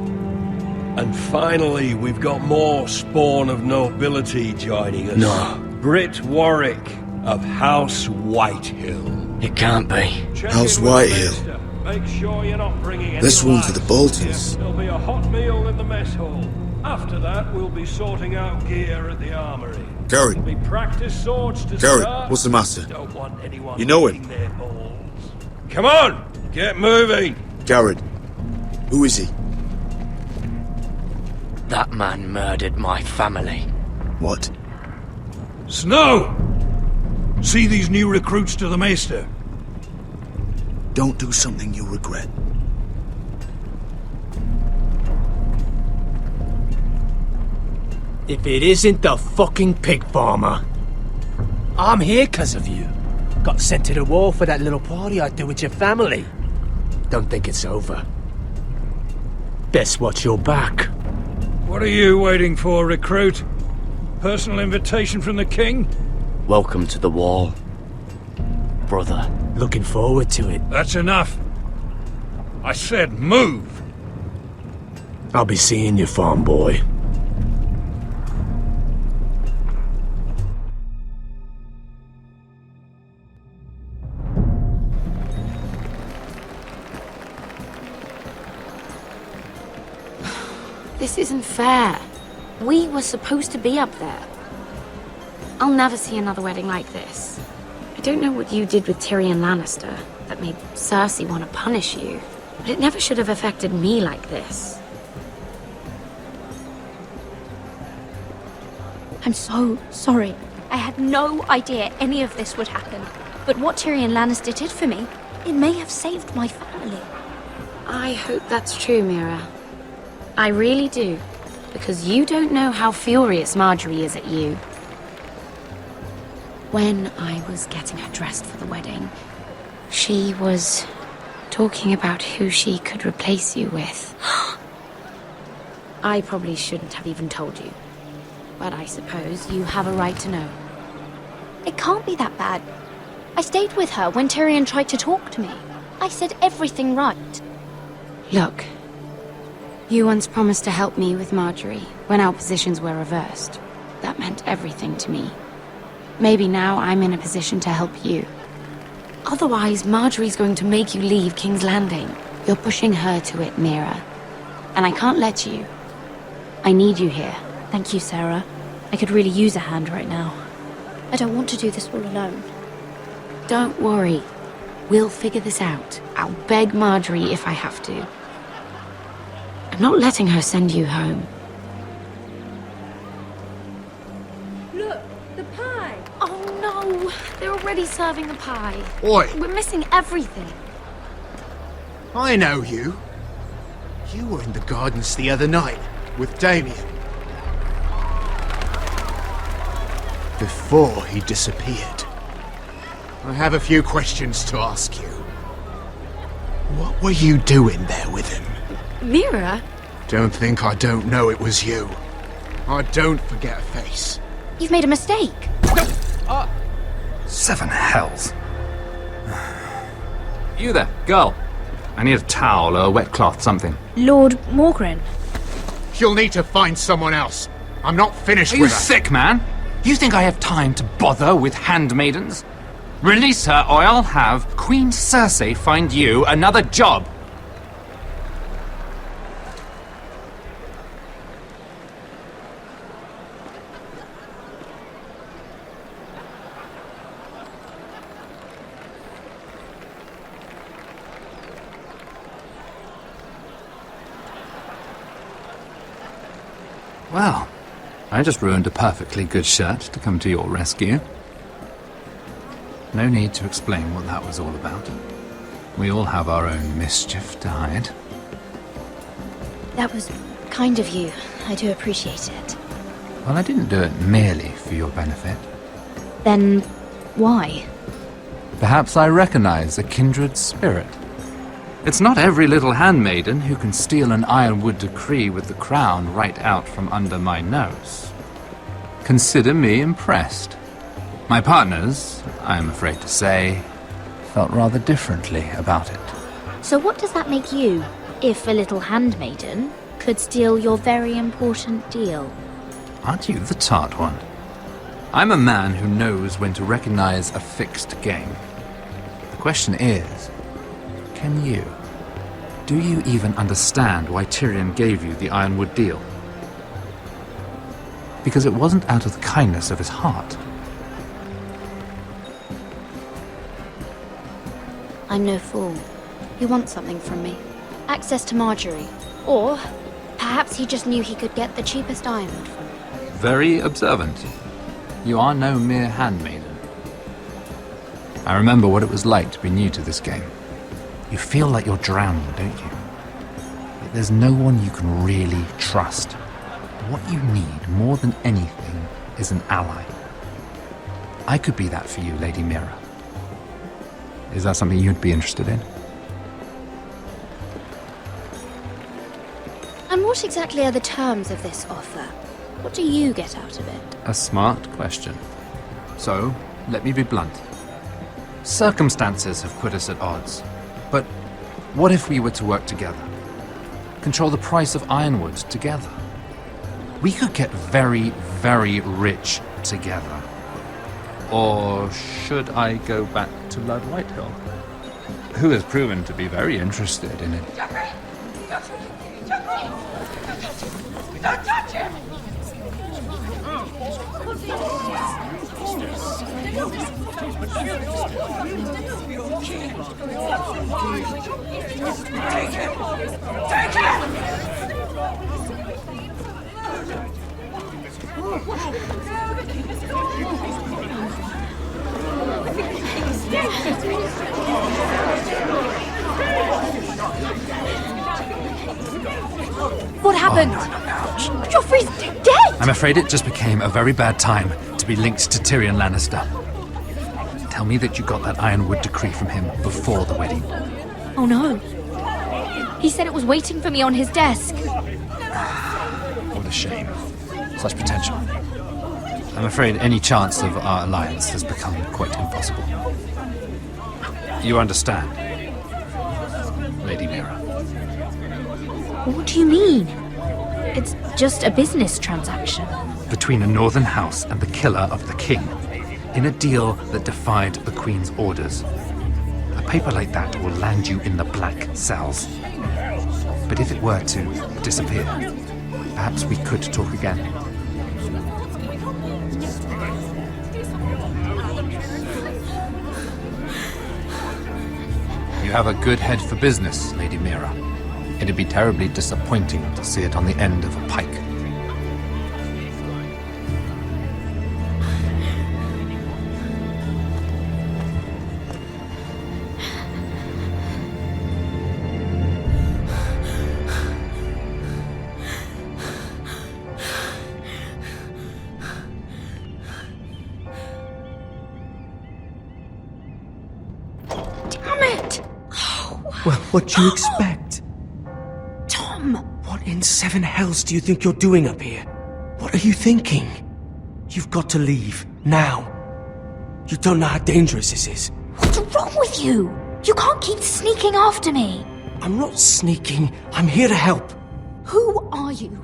And finally, we've got more spawn of nobility joining us.
No.
Britt Warwick of House Whitehill.
It can't be.
House Whitehill.
Make sure you're not bringing any
This one's for the
lads.
Boltons.
There'll be a hot meal in the mess hall. After that, we'll be sorting out gear at the armory.
Garrett.
There'll be practice swords to
Garrett,
start.
what's the matter?
Don't want anyone
You know him?
eating their balls. Come on, get moving.
Garrett. Who is he?
That man murdered my family.
What?
Snow! See these new recruits to the Maester?
Don't do something you'll regret.
If it isn't the fucking pig farmer. I'm here 'cause of you. Got sent to the war for that little party I did with your family. Don't think it's over. Best watch your back.
What are you waiting for, recruit? Personal invitation from the king?
Welcome to the wall, brother.
Looking forward to it.
That's enough. I said move.
I'll be seeing you, farm boy.
This isn't fair. We were supposed to be up there. I'll never see another wedding like this. I don't know what you did with Tyrion Lannister that made Cersei want to punish you, but it never should have affected me like this.
I'm so sorry. I had no idea any of this would happen. But what Tyrion Lannister did for me, it may have saved my family.
I hope that's true, Mira. I really do. Because you don't know how furious Marjorie is at you. When I was getting her dressed for the wedding, she was talking about who she could replace you with. I probably shouldn't have even told you. But I suppose you have a right to know.
It can't be that bad. I stayed with her when Tyrion tried to talk to me. I said everything right.
Look, you once promised to help me with Marjorie when our positions were reversed. That meant everything to me. Maybe now I'm in a position to help you. Otherwise, Marjorie's going to make you leave King's Landing. You're pushing her to it, Mira. And I can't let you. I need you here.
Thank you, Sarah. I could really use a hand right now. I don't want to do this all alone.
Don't worry. We'll figure this out. I'll beg Marjorie if I have to. I'm not letting her send you home.
Look, the pie!
Oh no! They're already serving the pie.
Oi!
We're missing everything.
I know you. You were in the gardens the other night with Damien. Before he disappeared. I have a few questions to ask you. What were you doing there with him?
Mira?
Don't think I don't know it was you. I don't forget a face.
You've made a mistake.
Seven hells. You there, girl. I need a towel or a wet cloth, something.
Lord Morgren.
You'll need to find someone else. I'm not finished
Are
with
you
her.
sick, man? You think I have time to bother with handmaidens? Release her, or I'll have Queen Cersei find you another job. Well, I just ruined a perfectly good shirt to come to your rescue. No need to explain what that was all about. We all have our own mischief to hide.
That was kind of you. I do appreciate it.
Well, I didn't do it merely for your benefit.
Then, why?
Perhaps I recognize a kindred spirit. It's not every little handmaiden who can steal an ironwood decree with the crown right out from under my nose. Consider me impressed. My partners, I am afraid to say, felt rather differently about it.
So what does that make you, if a little handmaiden could steal your very important deal?
Aren't you the tart one? I'm a man who knows when to recognize a fixed game. The question is, can you? Do you even understand why Tyrion gave you the Ironwood deal? Because it wasn't out of the kindness of his heart.
I'm no fool. He wants something from me. Access to Marjorie. Or perhaps he just knew he could get the cheapest ironwood from me.
Very observant. You are no mere handmaiden. I remember what it was like to be new to this game. You feel like you're drowning, don't you? Like there's no one you can really trust. What you need more than anything is an ally. I could be that for you, Lady Mira. Is that something you'd be interested in?
And what exactly are the terms of this offer? What do you get out of it?
A smart question. So, let me be blunt. Circumstances have put us at odds. But what if we were to work together? Control the price of ironwood together? We could get very, very rich together. Or should I go back to Lord Whitehill, who has proven to be very interested in it?
Don't touch him! Take him! Take him!
What happened? Joffrey's dead!
I'm afraid it just became a very bad time to be linked to Tyrion Lannister. Tell me that you got that Ironwood decree from him before the wedding.
Oh no. He said it was waiting for me on his desk.
What a shame. Such potential. I'm afraid any chance of our alliance has become quite impossible. You understand, Lady Mira?
What do you mean? It's just a business transaction.
Between a northern house and the killer of the king, in a deal that defied the Queen's orders. A paper like that will land you in the black cells. But if it were to disappear, perhaps we could talk again. You have a good head for business, Lady Mira. It'd be terribly disappointing to see it on the end of a pike.
Well, what do you expect?
Tom!
What in seven hells do you think you're doing up here? What are you thinking? You've got to leave, now. You don't know how dangerous this is.
What's wrong with you? You can't keep sneaking after me.
I'm not sneaking. I'm here to help.
Who are you?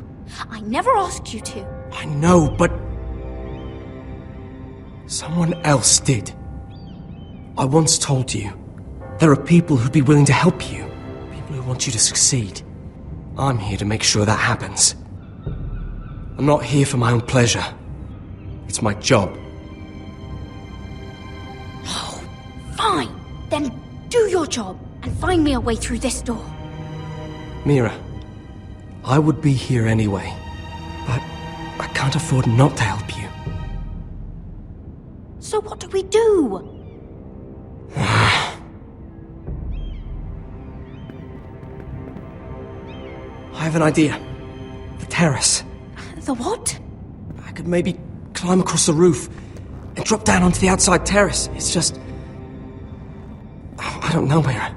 I never asked you to.
I know, but... someone else did. I once told you, there are people who'd be willing to help you. People who want you to succeed. I'm here to make sure that happens. I'm not here for my own pleasure. It's my job.
Oh, fine. Then do your job and find me a way through this door.
Mira, I would be here anyway, but I can't afford not to help you.
So what do we do?
I have an idea. The terrace.
The what?
I could maybe climb across the roof and drop down onto the outside terrace. It's just... I don't know, Mira.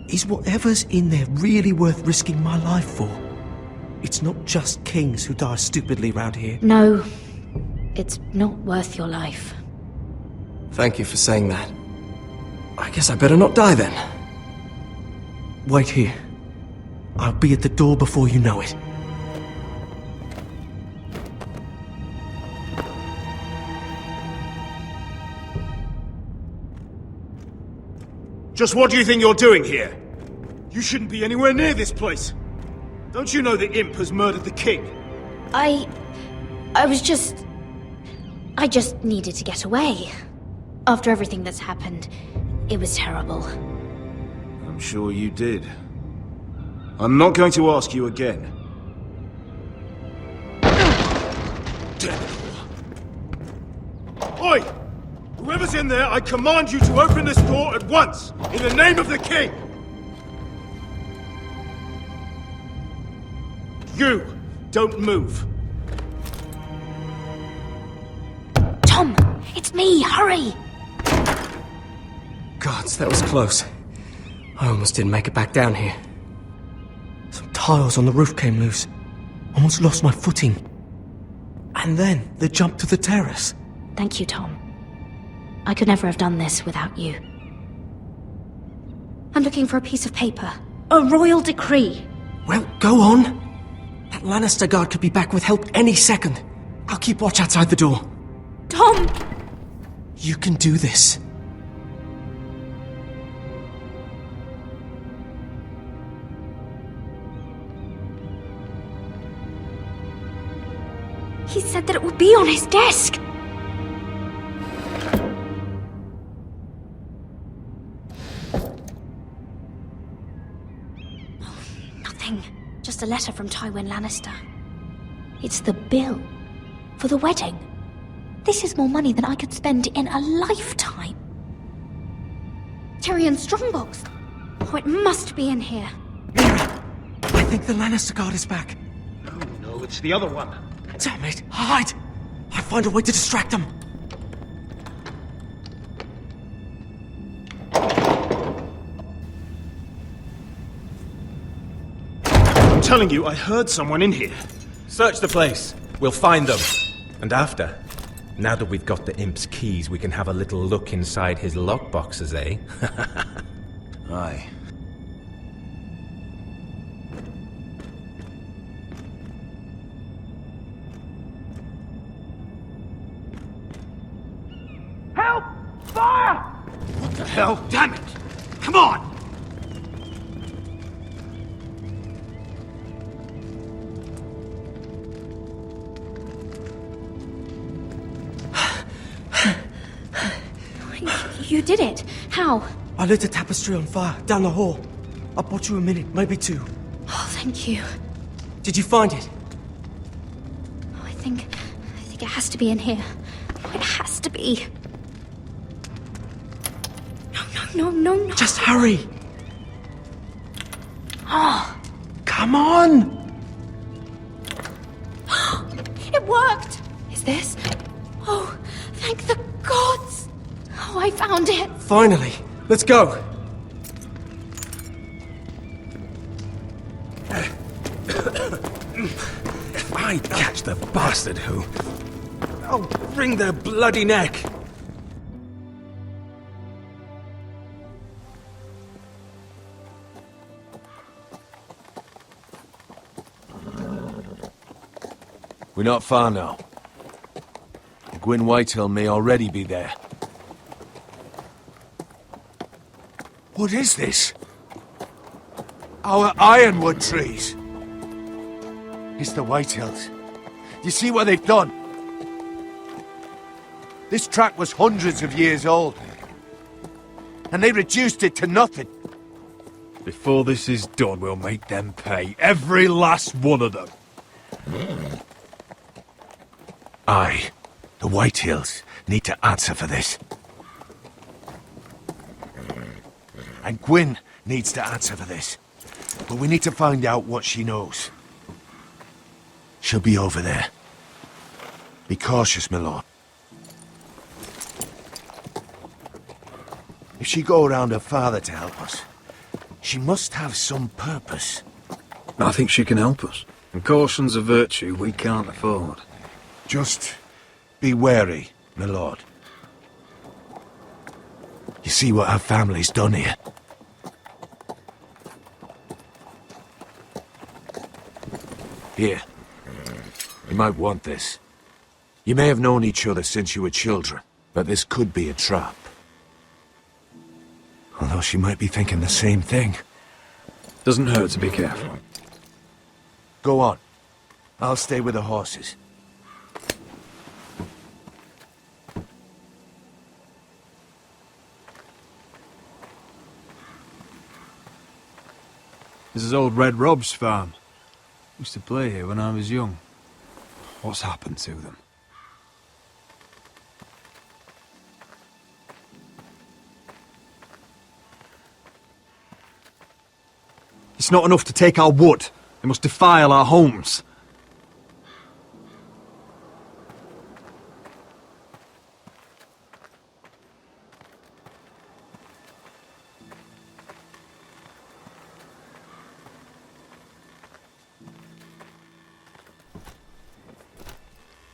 Is whatever's in there really worth risking my life for? It's not just kings who die stupidly round here.
No, it's not worth your life.
Thank you for saying that. I guess I better not die then. Wait here. I'll be at the door before you know it.
Just what do you think you're doing here? You shouldn't be anywhere near this place. Don't you know the imp has murdered the king?
I just needed to get away. After everything that's happened, it was terrible.
I'm sure you did. I'm not going to ask you again. Damn it all. Oi! Whoever's in there, I command you to open this door at once! In the name of the king! You! Don't move!
Tom! It's me! Hurry!
Gods, that was close. I almost didn't make it back down here. Some tiles on the roof came loose. Almost lost my footing. And then the jump to the terrace.
Thank you, Tom. I could never have done this without you. I'm looking for a piece of paper. A royal decree.
Well, go on. That Lannister guard could be back with help any second. I'll keep watch outside the door.
Tom!
You can do this.
He said that it would be on his desk. Nothing. Just a letter from Tywin Lannister. It's the bill. For the wedding? This is more money than I could spend in a lifetime. Tyrion's strongbox. Oh, it must be in here.
I think the Lannister guard is back.
No, it's the other one.
Damn it! Hide! I'll find a way to distract them.
I'm telling you, I heard someone in here.
Search the place. We'll find them. And after, now that we've got the imp's keys, we can have a little look inside his lockboxes, eh?
Aye.
Help! Fire!
What the hell? Damn it! Come on!
You did it. How?
I lit a tapestry on fire down the hall. I bought you a minute, maybe two.
Oh, thank you.
Did you find it?
Oh, I think it has to be in here. Oh, it has to be. No.
Just hurry.
Oh.
Come on!
It worked! Is this? Oh, thank the gods! Oh, I found it!
Finally! Let's go!
If I catch the bastard who... I'll wring their bloody neck!
We're not far now. Gwyn Whitehill may already be there. What is this? Our ironwood trees! It's the Whitehills. You see what they've done? This track was hundreds of years old. And they reduced it to nothing.
Before this is done, we'll make them pay. Every last one of them.
Aye. The Whitehills need to answer for this. And Gwyn needs to answer for this. But we need to find out what she knows. She'll be over there. Be cautious, my lord. If she go around her father to help us, she must have some purpose.
I think she can help us. And caution's a virtue we can't afford.
Just be wary, my lord. You see what our family's done here? Here. You might want this. You may have known each other since you were children, but this could be a trap. Although she might be thinking the same thing.
Doesn't hurt to be careful.
Go on. I'll stay with the horses.
This is old Red Rob's farm. Used to play here when I was young. What's happened to them? It's not enough to take our wood. They must defile our homes.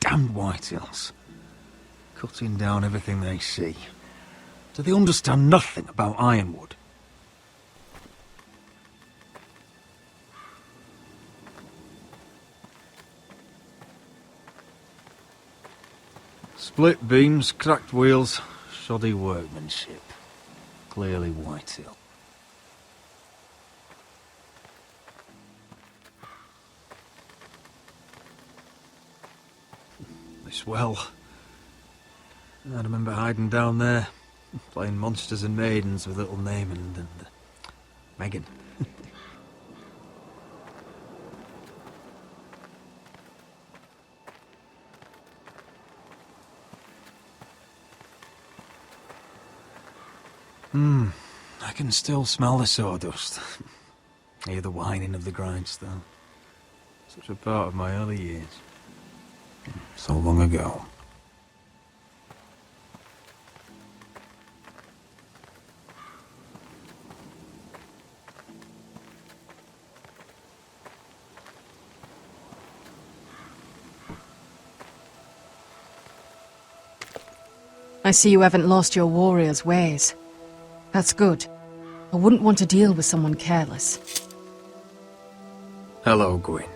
Damned Whitehills. Cutting down everything they see. Do they understand nothing about ironwood? Split beams, cracked wheels, shoddy workmanship. Clearly Whitehill. This well. I remember hiding down there, playing monsters and maidens with little Naaman and Megan. I can still smell the sawdust. Hear the whining of the grindstone. Such a part of my early years. So long ago.
I see you haven't lost your warrior's ways. That's good. I wouldn't want to deal with someone careless.
Hello, Gwyn.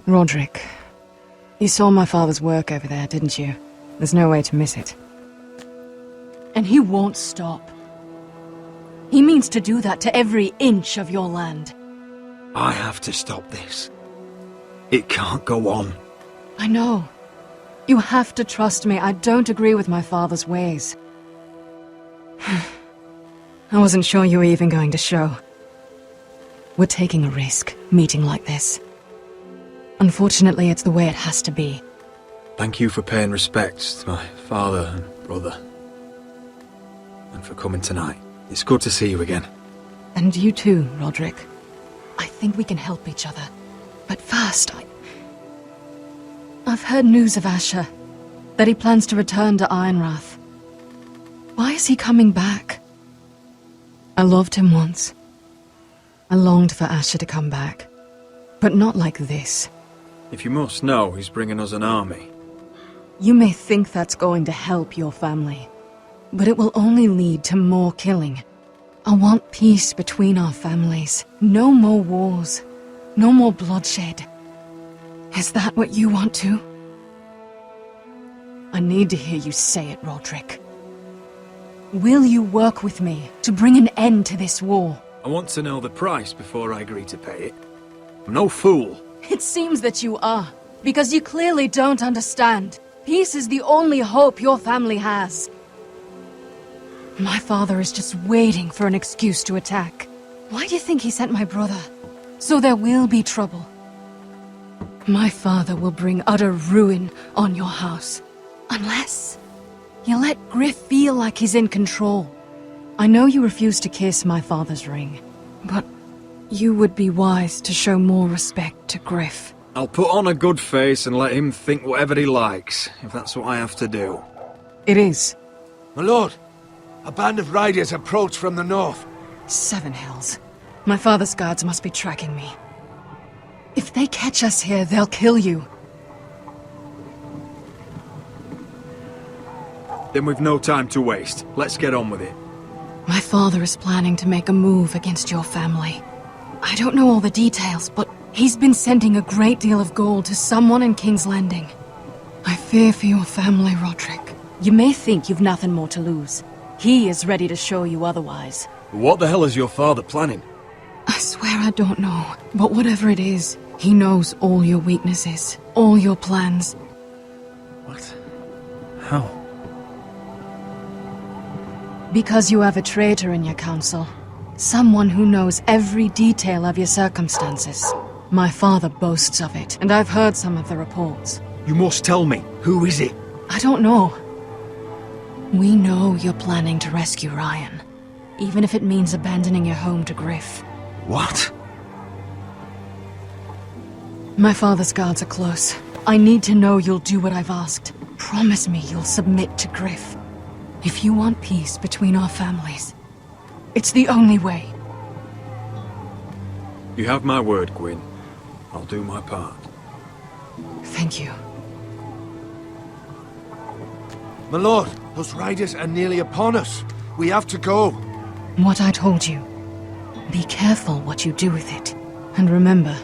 Roderick, you saw my father's work over there, didn't you? There's no way to miss it. And he won't stop. He means to do that to every inch of your land.
I have to stop this. It can't go on.
I know. You have to trust me. I don't agree with my father's ways. I wasn't sure you were even going to show. We're taking a risk, meeting like this. Unfortunately, it's the way it has to be.
Thank you for paying respects to my father and brother. And for coming tonight. It's good to see you again.
And you too, Roderick. I think we can help each other. But first, I've heard news of Asher. That he plans to return to Ironrath. Why is he coming back? I loved him once. I longed for Asher to come back. But not like this.
If you must know, he's bringing us an army.
You may think that's going to help your family. But it will only lead to more killing. I want peace between our families. No more wars. No more bloodshed. Is that what you want too? I need to hear you say it, Roderick. Will you work with me to bring an end to this war?
I want to know the price before I agree to pay it. I'm no fool.
It seems that you are, because you clearly don't understand. Peace is the only hope your family has. My father is just waiting for an excuse to attack. Why do you think he sent my brother? So there will be trouble. My father will bring utter ruin on your house. Unless you let Griff feel like he's in control. I know you refuse to kiss my father's ring, but you would be wise to show more respect to Griff.
I'll put on a good face and let him think whatever he likes, if that's what I have to do.
It is.
My lord, a band of riders approach from the north.
7 hells. My father's guards must be tracking me. If they catch us here, they'll kill you.
Then we've no time to waste. Let's get on with it.
My father is planning to make a move against your family. I don't know all the details, but he's been sending a great deal of gold to someone in King's Landing. I fear for your family, Roderick. You may think you've nothing more to lose. He is ready to show you otherwise.
What the hell is your father planning?
I swear I don't know, but whatever it is, he knows all your weaknesses, all your plans.
What? How?
Because you have a traitor in your council. Someone who knows every detail of your circumstances. My father boasts of it, and I've heard some of the reports.
You must tell me. Who is it?
I don't know. We know you're planning to rescue Ryan, even if it means abandoning your home to Griff.
What?
My father's guards are close. I need to know you'll do what I've asked. Promise me you'll submit to Griff. If you want peace between our families, it's the only way.
You have my word, Gwyn. I'll do my part.
Thank you.
My lord, those riders are nearly upon us. We have to go.
What I told you. Be careful what you do with it. And remember,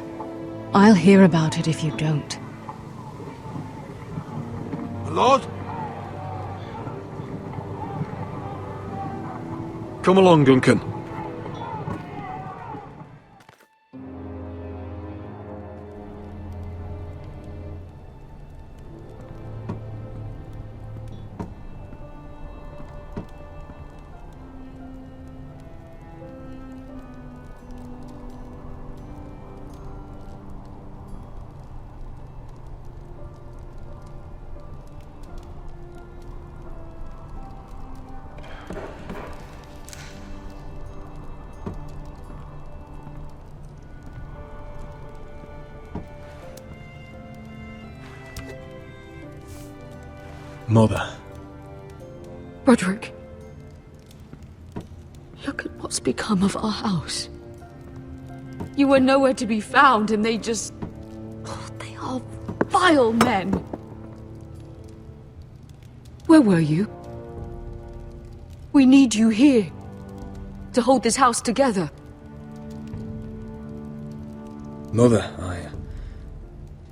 I'll hear about it if you don't.
My lord?
Come along, Duncan. Mother.
Roderick. Look at what's become of our house. You were nowhere to be found, and they just... Oh, they are vile men. Where were you? We need you here. To hold this house together.
Mother,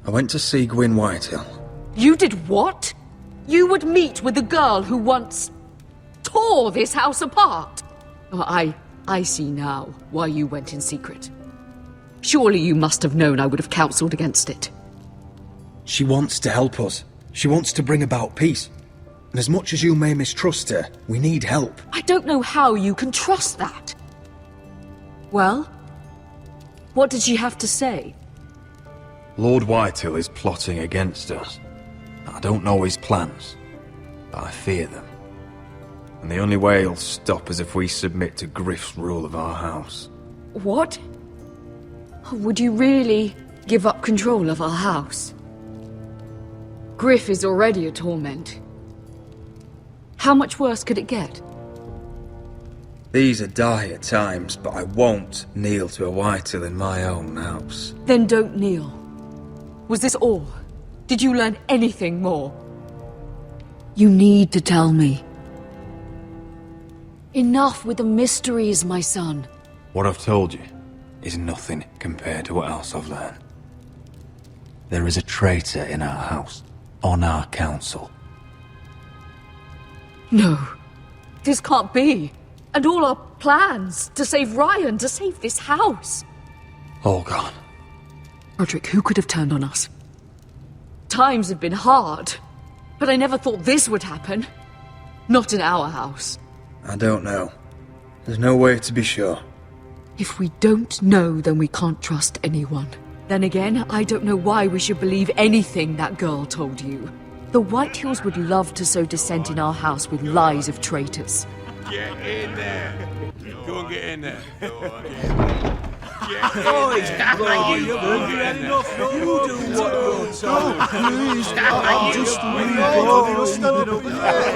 I went to see Gwyn Whitehill.
You did what? You would meet with the girl who once tore this house apart. Oh, I see now why you went in secret. Surely you must have known I would have counselled against it.
She wants to help us. She wants to bring about peace. And as much as you may mistrust her, we need help.
I don't know how you can trust that. Well, what did she have to say?
Lord Whitehill is plotting against us. I don't know his plans, but I fear them. And the only way he'll stop is if we submit to Griff's rule of our house.
What? Would you really give up control of our house? Griff is already a torment. How much worse could it get?
These are dire times, but I won't kneel to a Whitehill in my own house.
Then don't kneel. Was this all? Did you learn anything more? You need to tell me. Enough with the mysteries, my son.
What I've told you is nothing compared to what else I've learned. There is a traitor in our house, on our council.
No, this can't be. And all our plans to save Ryan, to save this house.
All gone.
Roderick, who could have turned on us? Times have been hard, but I never thought this would happen. Not in our house.
I don't know. There's no way to be sure.
If we don't know, then we can't trust anyone. Then again, I don't know why we should believe anything that girl told you. The Whitehills would love to sow dissent in our house with lies of traitors.
Get in there. Go and get in there. Go on.
Oh, it's you had enough. You do what you're told. Please, I'm just standing over there.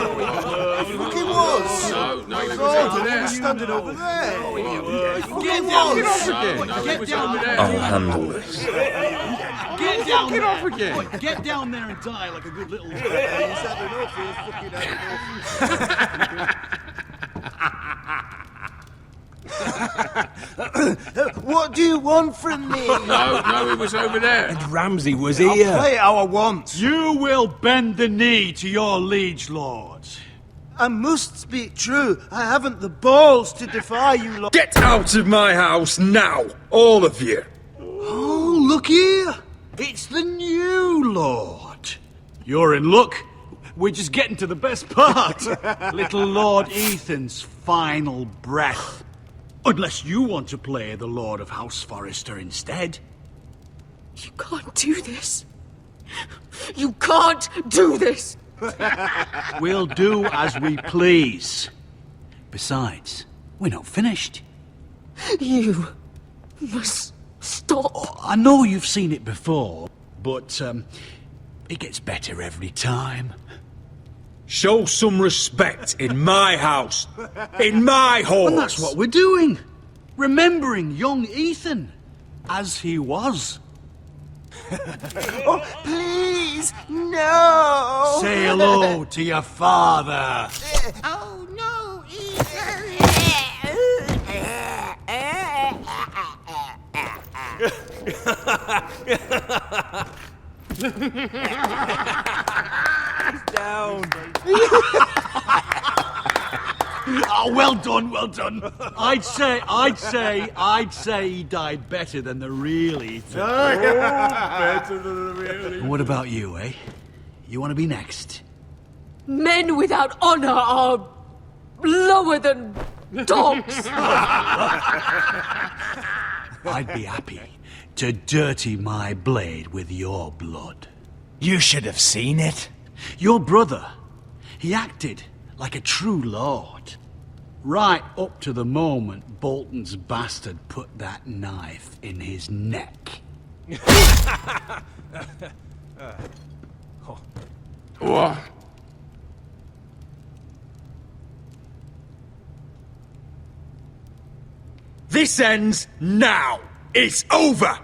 Look, it was.
No, he was over there.
He was standing over there.
Get down. Get down there.
I'll handle this.
Get down there. Off again. Get down there and die like a good little... He's had What do you want from me?
No, he was over there.
And Ramsay was
I'll
here.
play it how I want. You will bend the knee to your liege lord. I must speak true. I haven't the balls to defy you, Lord.
Get out of my house now, all of you.
Oh, look here. It's the new lord. You're in luck. We're just getting to the best part. Little Lord Ethan's final breath. Unless you want to play the Lord of House Forrester instead.
You can't do this. You can't do this.
We'll do as we please. Besides, we're not finished.
You must stop.
Oh, I know you've seen it before, but it gets better every time.
Show some respect in my house. In my home.
And that's what we're doing. Remembering young Ethan. As he was.
Oh, please, no!
Say hello to your father.
Oh, no,
Down. Oh, well done, well done. I'd say he died better than the real Ethan.
Better than the real
And what about you, eh? You want to be next?
Men without honor are lower than dogs.
I'd be happy to dirty my blade with your blood.
You should have seen it.
Your brother, he acted like a true lord. Right up to the moment Bolton's bastard put that knife in his neck.
What?
This ends now! It's over!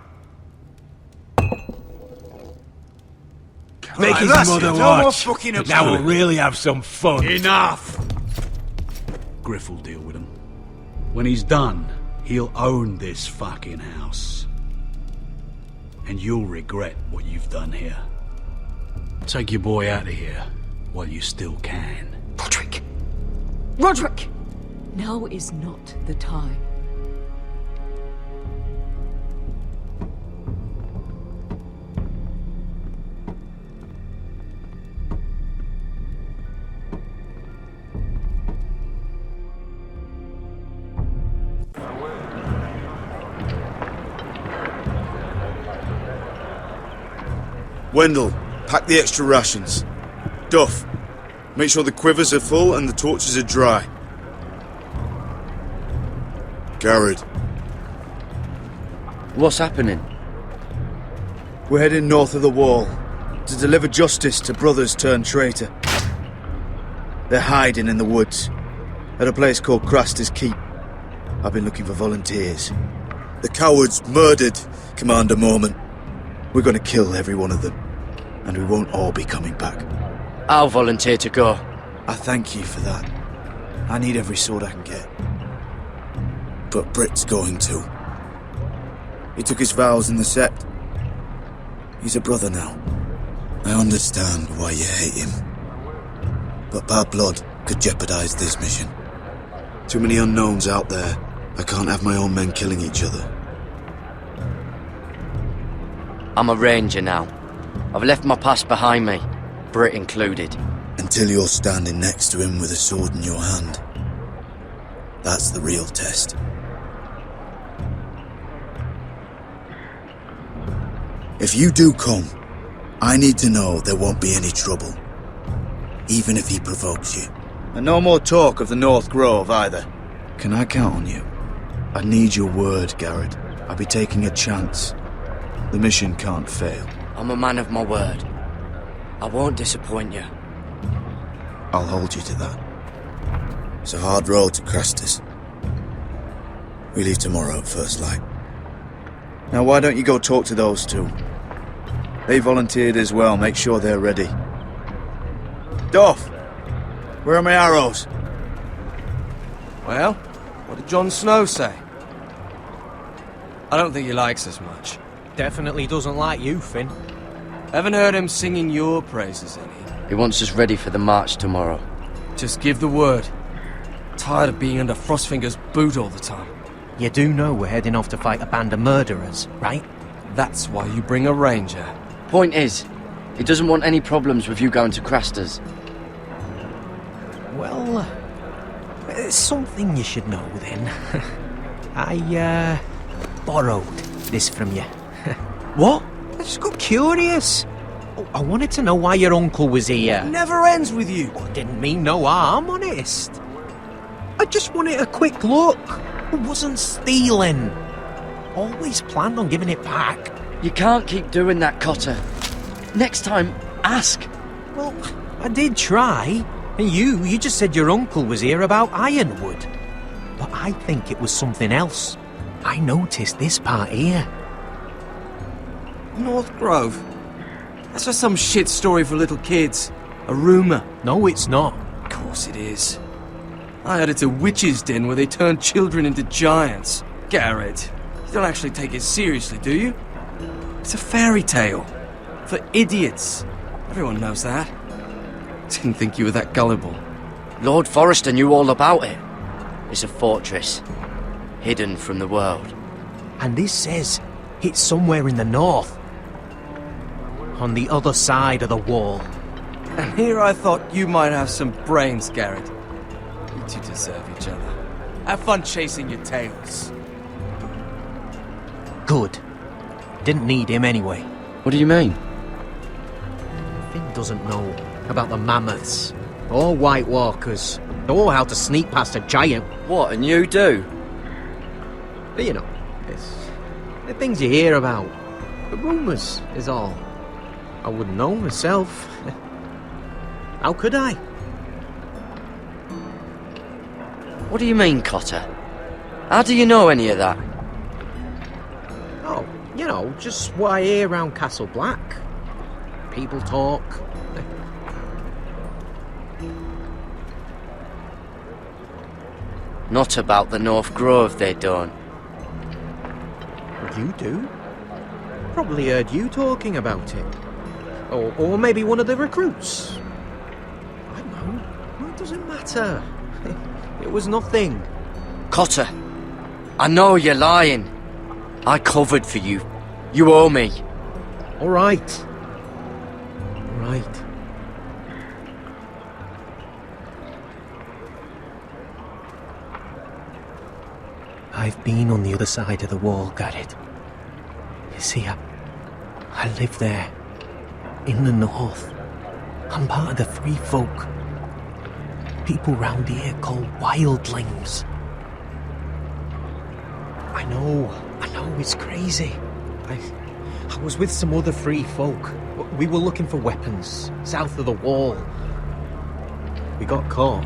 Make his
that's
mother
it. No more
watch.
fucking
Now we'll
absurd.
really have some fun.
Enough! Griff will deal with him. When he's done, he'll own this fucking house. And you'll regret what you've done here. Take your boy out of here while you still can.
Roderick! Roderick! Now is not the time.
Wendell, pack the extra rations. Duff, make sure the quivers are full and the torches are dry. Garrett.
What's happening?
We're heading north of the wall to deliver justice to brothers turned traitor. They're hiding in the woods at a place called Craster's Keep. I've been looking for volunteers. The cowards murdered Commander Mormon. We're going to kill every one of them, and we won't all be coming back.
I'll volunteer to go.
I thank you for that. I need every sword I can get. But Britt's going too. He took his vows in the Sept. He's a brother now. I understand why you hate him. But bad blood could jeopardize this mission. Too many unknowns out there. I can't have my own men killing each other.
I'm a ranger now. I've left my past behind me, Britt included.
Until you're standing next to him with a sword in your hand. That's the real test. If you do come, I need to know there won't be any trouble. Even if he provokes you. And no more talk of the North Grove either. Can I count on you? I need your word, Garrett. I'll be taking a chance. The mission can't fail.
I'm a man of my word. I won't disappoint you.
I'll hold you to that. It's a hard road to Craster's. We leave tomorrow at first light. Now why don't you go talk to those two? They volunteered as well, make sure they're ready. Duff! Where are my arrows?
Well, what did Jon Snow say? I don't think he likes us much.
Definitely doesn't like you, Finn.
Haven't heard him singing your praises any.
He wants us ready for the march tomorrow.
Just give the word. Tired of being under Frostfinger's boot all the time.
You do know we're heading off to fight a band of murderers, right?
That's why you bring a ranger.
Point is, he doesn't want any problems with you going to Craster's.
Well, there's something you should know then. I, borrowed this from you.
What?
I just got curious. Oh, I wanted to know why your uncle was here.
Never ends with you.
I didn't mean no harm, honest. I just wanted a quick look. I wasn't stealing. Always planned on giving it back.
You can't keep doing that, Cotter. Next time, ask.
Well, I did try. And you just said your uncle was here about Ironwood. But I think it was something else. I noticed this part here.
North Grove? That's just some shit story for little kids. A rumour.
No, it's not.
Of course it is. I heard it's a witch's den where they turn children into giants. Garrett, you don't actually take it seriously, do you? It's a fairy tale. For idiots. Everyone knows that. Didn't think you were that gullible.
Lord Forrester knew all about it. It's a fortress. Hidden from the world.
And this says it's somewhere in the north. On the other side of the wall.
And here I thought you might have some brains, Garrett. You two deserve each other. Have fun chasing your tails.
Good. Didn't need him anyway.
What do you mean?
Finn doesn't know about the mammoths, or White Walkers, or how to sneak past a giant.
What, and you do?
But you know, it's the things you hear about. The rumours is all. I wouldn't know myself. How could I?
What do you mean, Cotter? How do you know any of that?
Oh, you know, just what I hear around Castle Black. People talk.
Not about the North Grove, they don't.
You do? Probably heard you talking about it. Or maybe one of the recruits. I don't know. Well, it doesn't matter. It was nothing.
Cotter, I know you're lying. I covered for you. You owe me.
All right. All right. I've been on the other side of the wall, Garrett. You see, I live there. In the north. I'm part of the free folk. People round here called wildlings. I know, it's crazy. I was with some other free folk. We were looking for weapons, south of the wall. We got caught,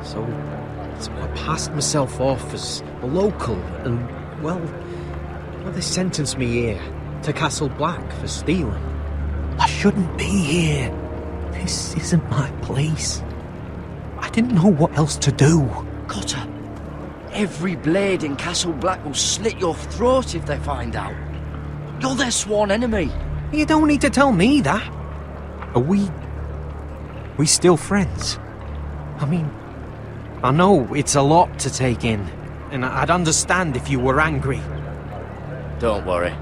so I passed myself off as a local, and, well, they sentenced me here, to Castle Black, for stealing. I shouldn't be here. This isn't my place. I didn't know what else to do.
Cotter, every blade in Castle Black will slit your throat if they find out. You're their sworn enemy.
You don't need to tell me that. Are we still friends? I mean, I know it's a lot to take in, and I'd understand if you were angry.
Don't worry.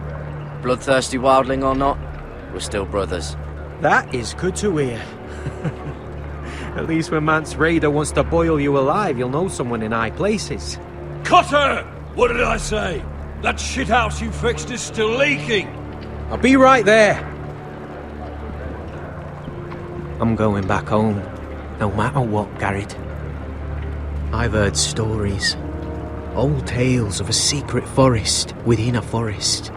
Bloodthirsty wildling or not, we're still brothers.
That is good to hear. At least when Mance Raider wants to boil you alive, you'll know someone in high places.
Cotter! What did I say? That shithouse you fixed is still leaking!
I'll be right there. I'm going back home, no matter what, Garrett. I've heard stories. Old tales of a secret forest within a forest.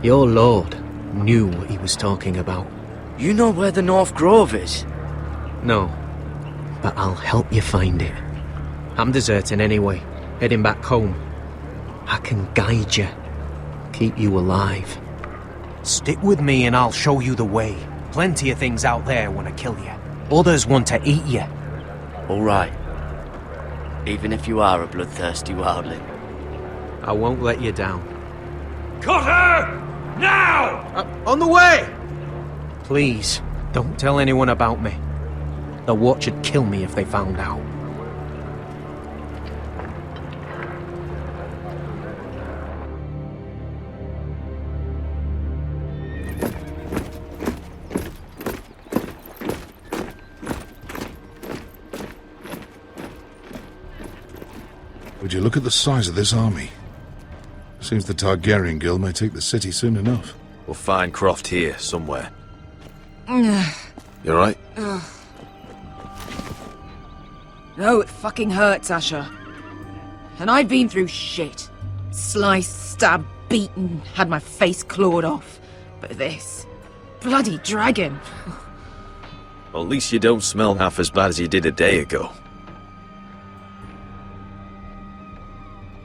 Your lord knew what he was talking about.
You know where the North Grove is?
No, but I'll help you find it. I'm deserting anyway, heading back home. I can guide you, keep you alive. Stick with me and I'll show you the way. Plenty of things out there want to kill you. Others want to eat you.
All right. Even if you are a bloodthirsty wildling.
I won't let you down.
Cotter! Now!
On the way! Please, don't tell anyone about me. The Watch would kill me if they found out.
Would you look at the size of this army? Seems the Targaryen Guild may take the city soon enough.
We'll find Croft here, somewhere. You alright?
No, it fucking hurts, Asher. And I've been through shit. Sliced, stabbed, beaten, had my face clawed off. But this... bloody dragon.
Well, at least you don't smell half as bad as you did a day ago.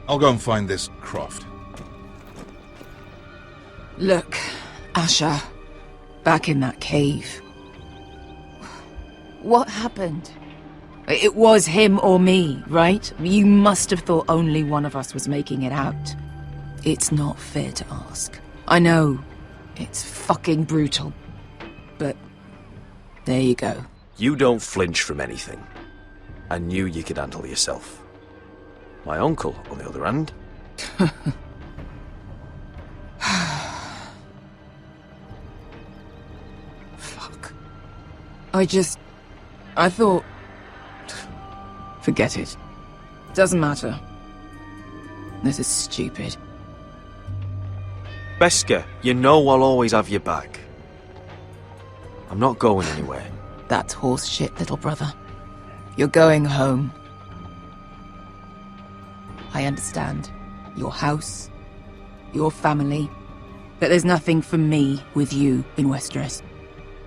I'll go and find this Croft.
Look, Asher. Back in that cave. What happened? It was him or me, right? You must have thought only one of us was making it out. It's not fair to ask. I know. It's fucking brutal. But there you go.
You don't flinch from anything. I knew you could handle yourself. My uncle, on the other hand...
Fuck. I thought... Forget it. Doesn't matter. This is stupid.
Beskha, you know I'll always have your back. I'm not going anywhere.
That's horse shit, little brother. You're going home. I understand. Your house, your family. But there's nothing for me with you in Westeros.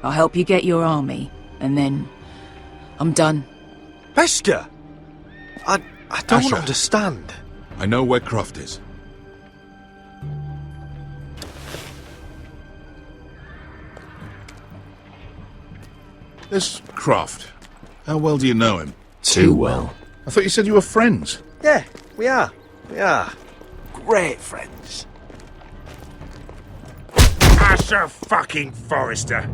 I'll help you get your army, and then... I'm done.
Beskha! I don't
Asher.
understand.
I know where Croft is. This Croft, how well do you know him?
Too well.
I thought you said you were friends.
Yeah, we are. We are. Great friends.
Asher fucking Forrester.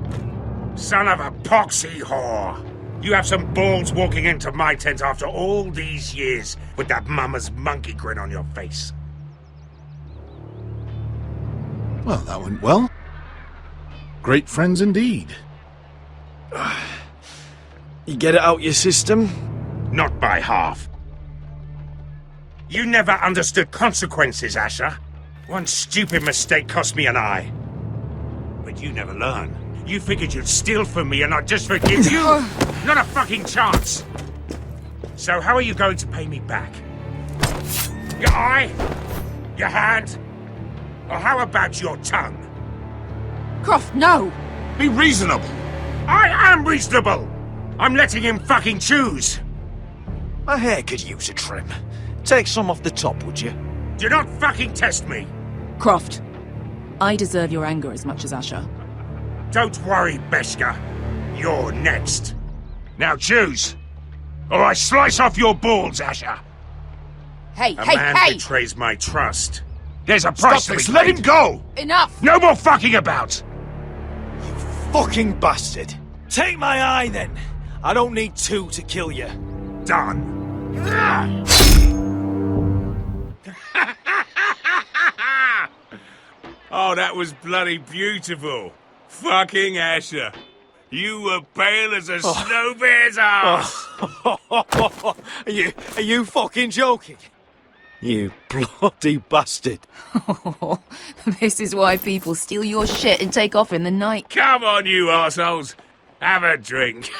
Son of a poxy whore. You have some balls walking into my tent after all these years with that mama's monkey grin on your face.
Well, that went well. Great friends indeed.
You get it out your system?
Not by half. You never understood consequences, Asher. One stupid mistake cost me an eye. But you never learn. You figured you'd steal from me and I'd just forgive you? Not a fucking chance! So how are you going to pay me back? Your eye? Your hand? Or how about your tongue?
Croft, no!
Be reasonable! I am reasonable! I'm letting him fucking choose!
My hair could use a trim. Take some off the top, would you?
Do not fucking test me!
Croft, I deserve your anger as much as Asher.
Don't worry, Beshka. You're next. Now choose, or I slice off your balls, Asher.
Hey,
A
hey,
man
hey!
betrays my trust. There's a price
Stop
to be
this! Let
paid.
him go!
Enough!
No more fucking about!
Fucking bastard. Take my eye, then. I don't need two to kill you.
Done. Oh, that was bloody beautiful. Fucking Asher. You were pale as a snow bear's ass.
Are you fucking joking? You bloody bastard.
This is why people steal your shit and take off in the night.
Come on, you arseholes. Have a drink.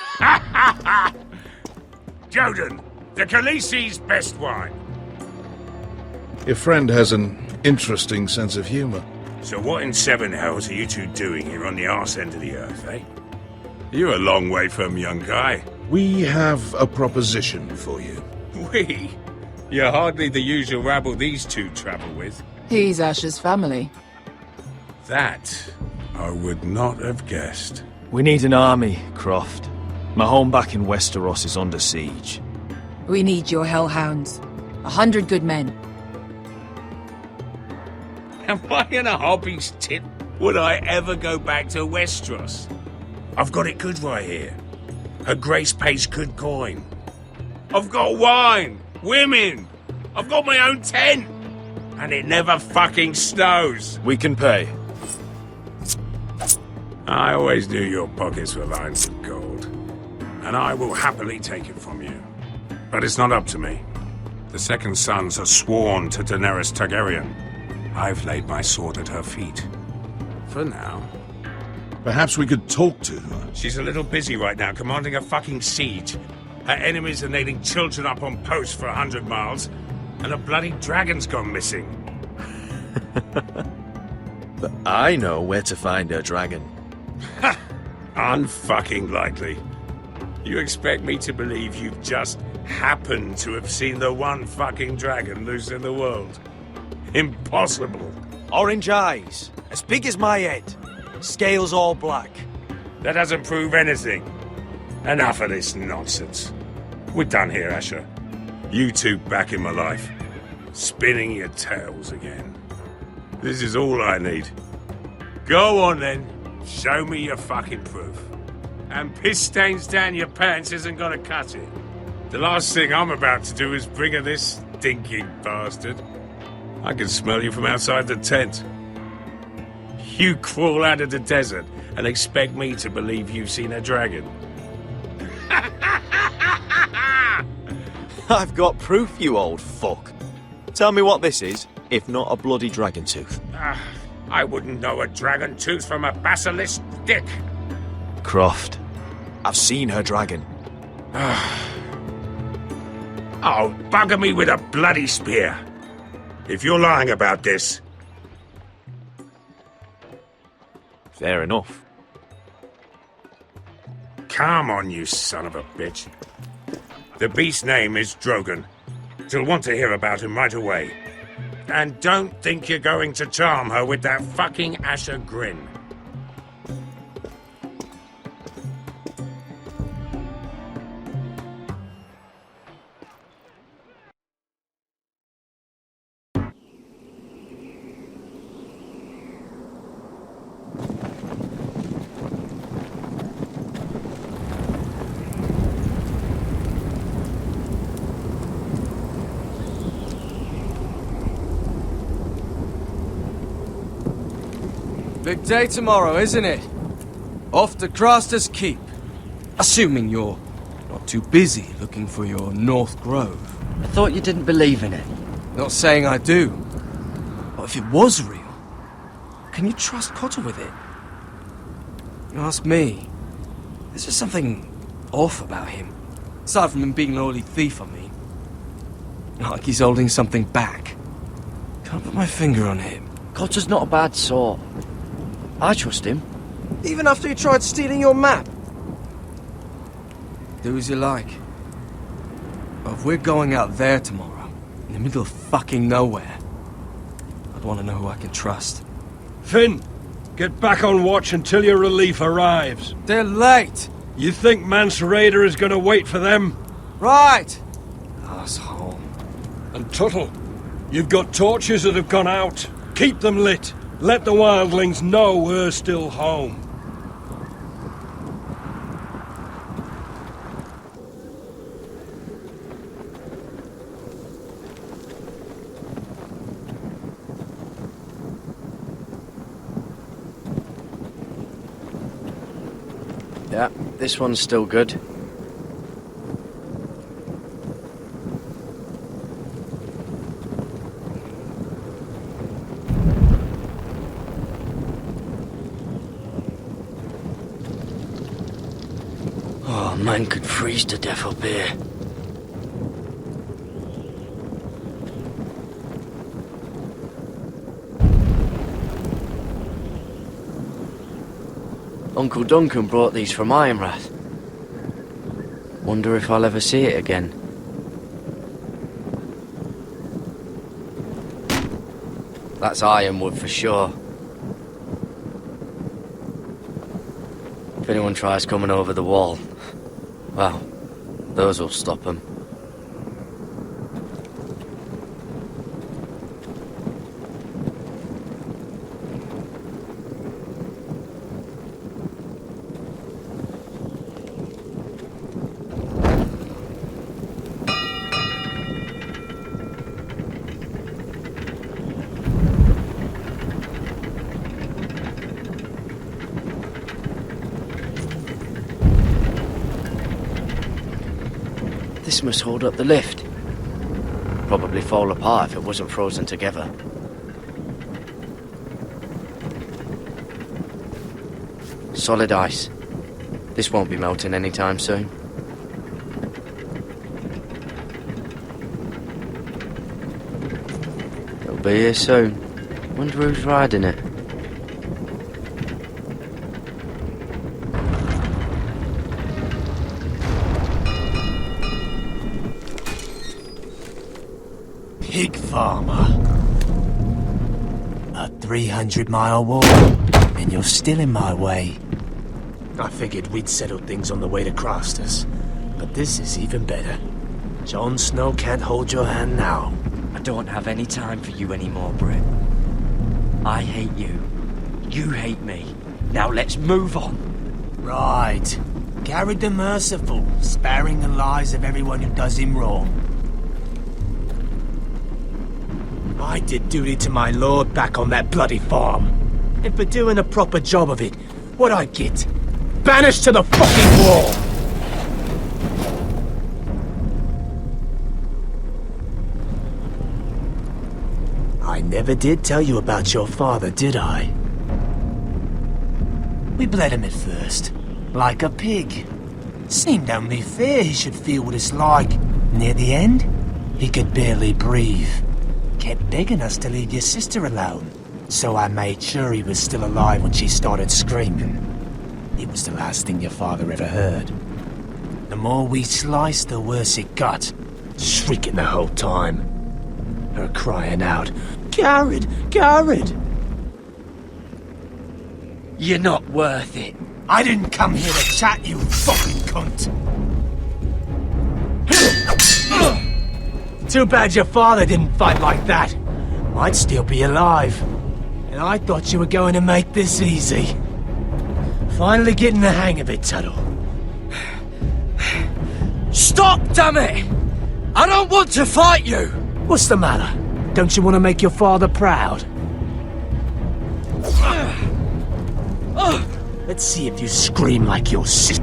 Joden, the Khaleesi's best wine.
Your friend has an interesting sense of humor.
So what in seven hells are you two doing here on the arse end of the earth, eh? You're a long way from, young guy.
We have a proposition for you.
We? You're hardly the usual rabble these two travel with.
He's Asher's family.
That I would not have guessed.
We need an army, Croft. My home back in Westeros is under siege.
We need your hellhounds. 100 good men.
Am I in a hobby's tit? Would I ever go back to Westeros? I've got it good right here. Her Grace pays good coin. I've got wine, women. I've got my own tent. And it never fucking snows.
We can pay.
I always knew your pockets were lined with gold. And I will happily take it from you. But it's not up to me. The second sons are sworn to Daenerys Targaryen. I've laid my sword at her feet. For now.
Perhaps we could talk to her.
She's a little busy right now, commanding a fucking siege. Her enemies are nailing children up on posts for 100 miles, and a bloody dragon's gone missing.
But I know where to find her dragon.
Ha! Unfucking likely. You expect me to believe you've just happened to have seen the one fucking dragon loose in the world? Impossible.
Orange eyes, as big as my head. Scales all black.
That doesn't prove anything. Enough of this nonsense. We're done here, Asher. You two back in my life. Spinning your tales again. This is all I need. Go on then. Show me your fucking proof. And piss stains down your pants isn't gonna cut it. The last thing I'm about to do is bring her this stinking bastard. I can smell you from outside the tent. You crawl out of the desert and expect me to believe you've seen a dragon.
I've got proof, you old fuck. Tell me what this is, if not a bloody dragon tooth.
I wouldn't know a dragon tooth from a basilisk dick.
Croft, I've seen her dragon.
Oh, bugger me with a bloody spear. If you're lying about this...
Fair enough.
Come on, you son of a bitch. The beast's name is Drogon. She'll want to hear about him right away. And don't think you're going to charm her with that fucking Asher grin.
Big day tomorrow, isn't it? Off to Craster's Keep. Assuming you're not too busy looking for your North Grove.
I thought you didn't believe in it.
Not saying I do. But if it was real, can you trust Cotter with it? You ask me. There's just something off about him. Aside from him being an early thief, I mean. Like he's holding something back. Can't put my finger on him.
Cotter's not a bad sort. I trust him.
Even after he tried stealing your map? Do as you like. But if we're going out there tomorrow, in the middle of fucking nowhere, I'd want to know who I can trust.
Finn, get back on watch until your relief arrives.
They're late!
You think Mance Rayder is going to wait for them?
Right! Asshole.
And Tuttle, you've got torches that have gone out. Keep them lit. Let the wildlings know we're still home.
Yeah, this one's still good. Man could freeze to death up here. Uncle Duncan brought these from Ironrath. Wonder if I'll ever see it again. That's ironwood for sure. If anyone tries coming over the wall, well, those will stop them. This must hold up the lift. Probably fall apart if it wasn't frozen together. Solid ice. This won't be melting anytime soon. It'll be here soon. Wonder who's riding it.
Pig farmer. A 300-mile walk, and you're still in my way. I figured we'd settled things on the way to Craster's, but this is even better. Jon Snow can't hold your hand now.
I don't have any time for you anymore, Britt. I hate you. You hate me. Now let's move on.
Right. Garrett the Merciful, sparing the lives of everyone who does him wrong. I did duty to my lord back on that bloody farm. And for doing a proper job of it, what'd I get? Banished to the fucking wall! I never did tell you about your father, did I? We bled him at first, like a pig. Seemed only fair he should feel what it's like. Near the end, he could barely breathe. Kept begging us to leave your sister alone, so I made sure he was still alive when she started screaming. It was the last thing your father ever heard. The more we sliced, the worse it got. shrieking the whole time. Her crying out, "Garrett! Garrett!" You're not worth it. I didn't come here to chat, you fucking cunt. Too bad your father didn't fight like that. Might still be alive. And I thought you were going to make this easy. Finally getting the hang of it, Tuttle. Stop, damn it! I don't want to fight you! What's the matter? Don't you want to make your father proud? Let's see if you scream like your sister.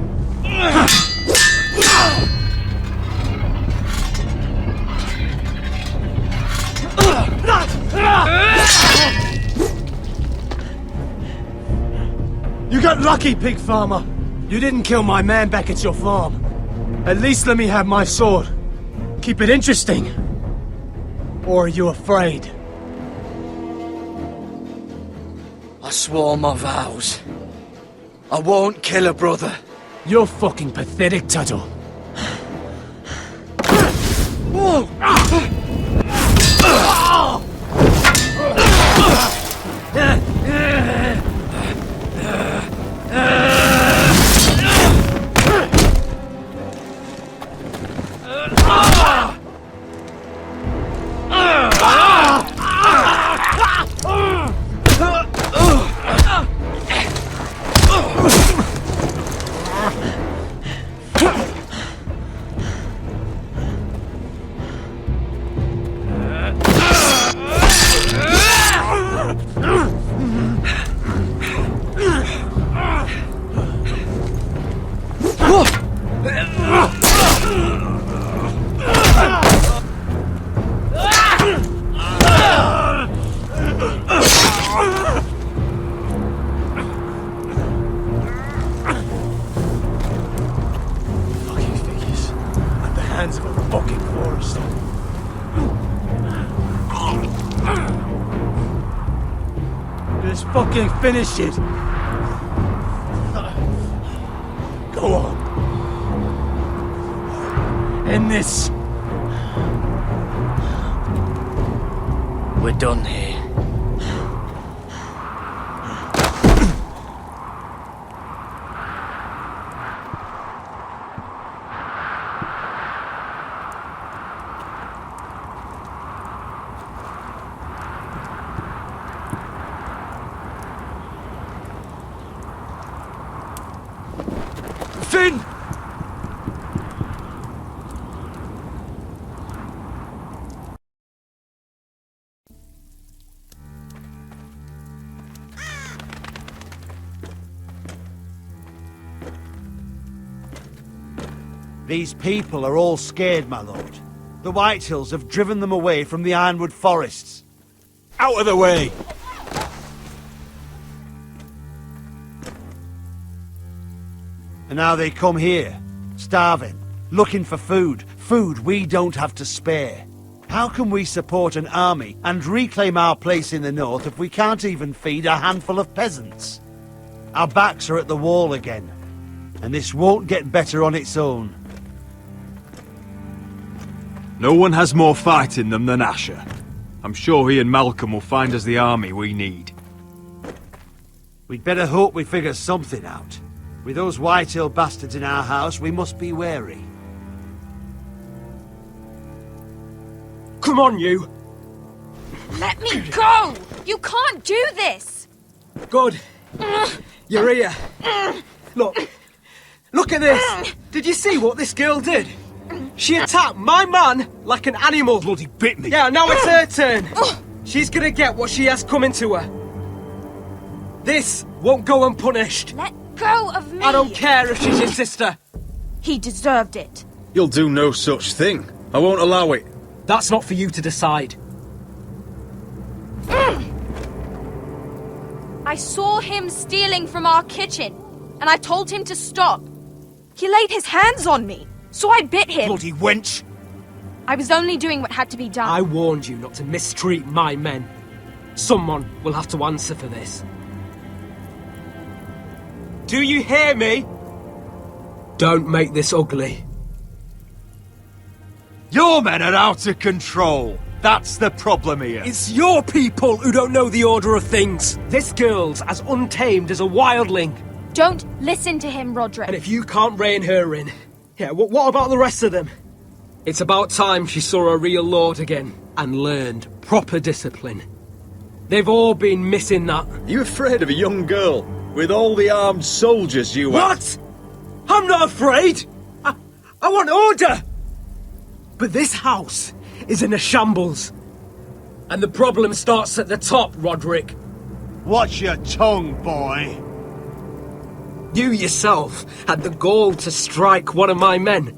You got lucky, pig farmer. You didn't kill my man back at your farm. At least let me have my sword. Keep it interesting. Or are you afraid? I swore my vows. I won't kill a brother. You're fucking pathetic, Tuttle. Whoa! Finish it. Go on. End this. We're done here.
These people are all scared, my lord. The Whitehills have driven them away from the ironwood forests. Out of the way! And now they come here, starving, looking for food. Food we don't have to spare. How can we support an army and reclaim our place in the north if we can't even feed a handful of peasants? Our backs are at the wall again, and this won't get better on its own.
No one has more fight in them than Asher. I'm sure he and Malcolm will find us the army we need.
We'd better hope we figure something out. With those Whitehill bastards in our house, we must be wary.
Come on, you!
Let me go! You can't do this!
Good. You're here. Look at this! Did you see what this girl did? She attacked my man like an animal.
Bloody bit me.
Yeah, now it's her turn. She's gonna get what she has coming to her. This won't go unpunished.
Let go of me!
I don't care if she's your sister.
He deserved it.
You'll do no such thing. I won't allow it.
That's not for you to decide.
I saw him stealing from our kitchen, and I told him to stop. He laid his hands on me, so I bit him.
Bloody wench!
I was only doing what had to be done.
I warned you not to mistreat my men. Someone will have to answer for this. Do you hear me? Don't make this ugly.
Your men are out of control. That's the problem here.
It's your people who don't know the order of things. This girl's as untamed as a wildling.
Don't listen to him, Roderick.
And if you can't rein her in, yeah, what about the rest of them? It's about time she saw a real lord again and learned proper discipline. They've all been missing that.
You afraid of a young girl with all the armed soldiers you have?
What? I'm not afraid. I want order. But this house is in a shambles. And the problem starts at the top, Roderick.
Watch your tongue, boy.
You yourself had the gall to strike one of my men.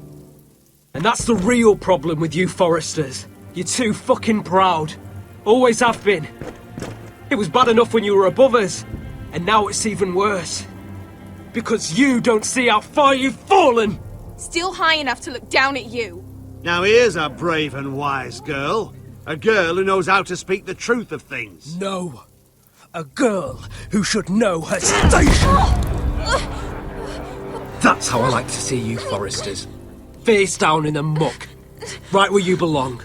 And that's the real problem with you Forresters. You're too fucking proud. Always have been. It was bad enough when you were above us. And now it's even worse. Because you don't see how far you've fallen.
Still high enough to look down at you.
Now here's a brave and wise girl. A girl who knows how to speak the truth of things.
No. A girl who should know her station. That's how I like to see you, Forresters. Face down in the muck. Right where you belong.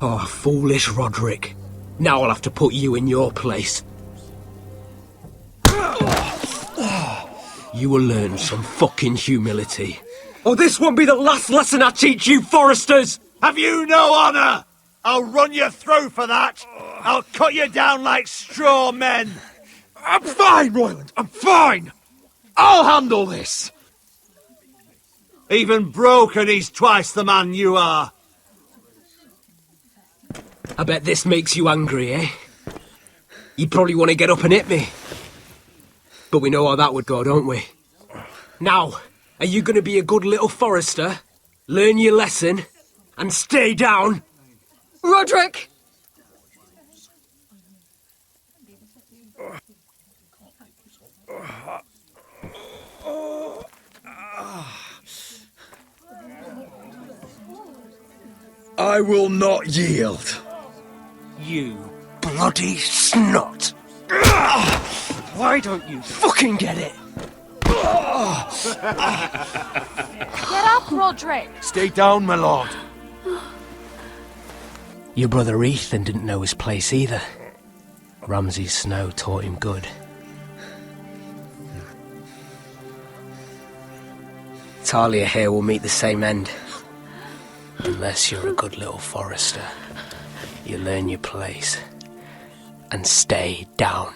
Oh, foolish Roderick. Now I'll have to put you in your place. You will learn some fucking humility. Or this won't be the last lesson I teach you, Forresters!
Have you no honour? I'll run you through for that. I'll cut you down like straw men.
I'm fine, Royland. I'm fine. I'll handle this.
Even broken, he's twice the man you are.
I bet this makes you angry, eh? You'd probably want to get up and hit me. But we know how that would go, don't we? Now, are you going to be a good little Forrester, learn your lesson, and stay down?
Roderick!
I will not yield.
You bloody snot! Why don't you fucking get it?
Get up, Roderick!
Stay down, my lord.
Your brother Ethan didn't know his place either. Ramsay's snow taught him good. Talia here will meet the same end. Unless you're a good little Forrester. You learn your place. And stay down.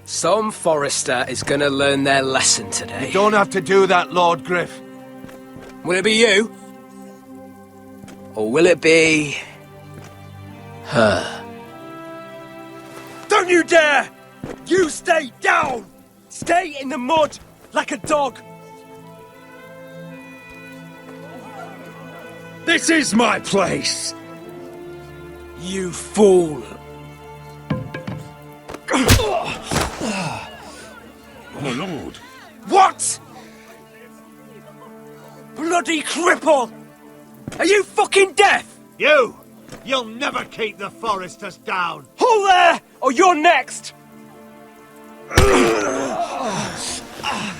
Some Forrester is gonna learn their lesson today.
You don't have to do that, Lord Griff.
Will it be you? Or will it be... her? Don't you dare! You stay down! Stay in the mud, like a dog!
This is my place!
You fool!
My lord.
What?! Bloody cripple! Are you fucking deaf?!
You'll never keep the Forresters down!
Hold there, or you're next!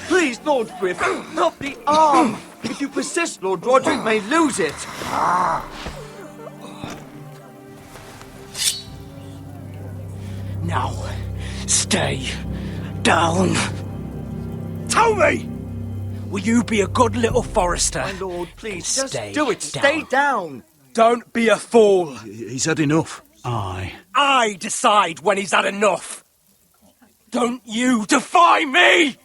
Please, Lord Griff, not the arm! If you persist, Lord Roderick may lose it.
Now, stay down. Tell me! Will you be a good little Forrester?
My lord, please, just
stay
do it.
down.
Stay down.
Don't be a fool.
He's had enough.
I decide when he's had enough. Don't you defy me!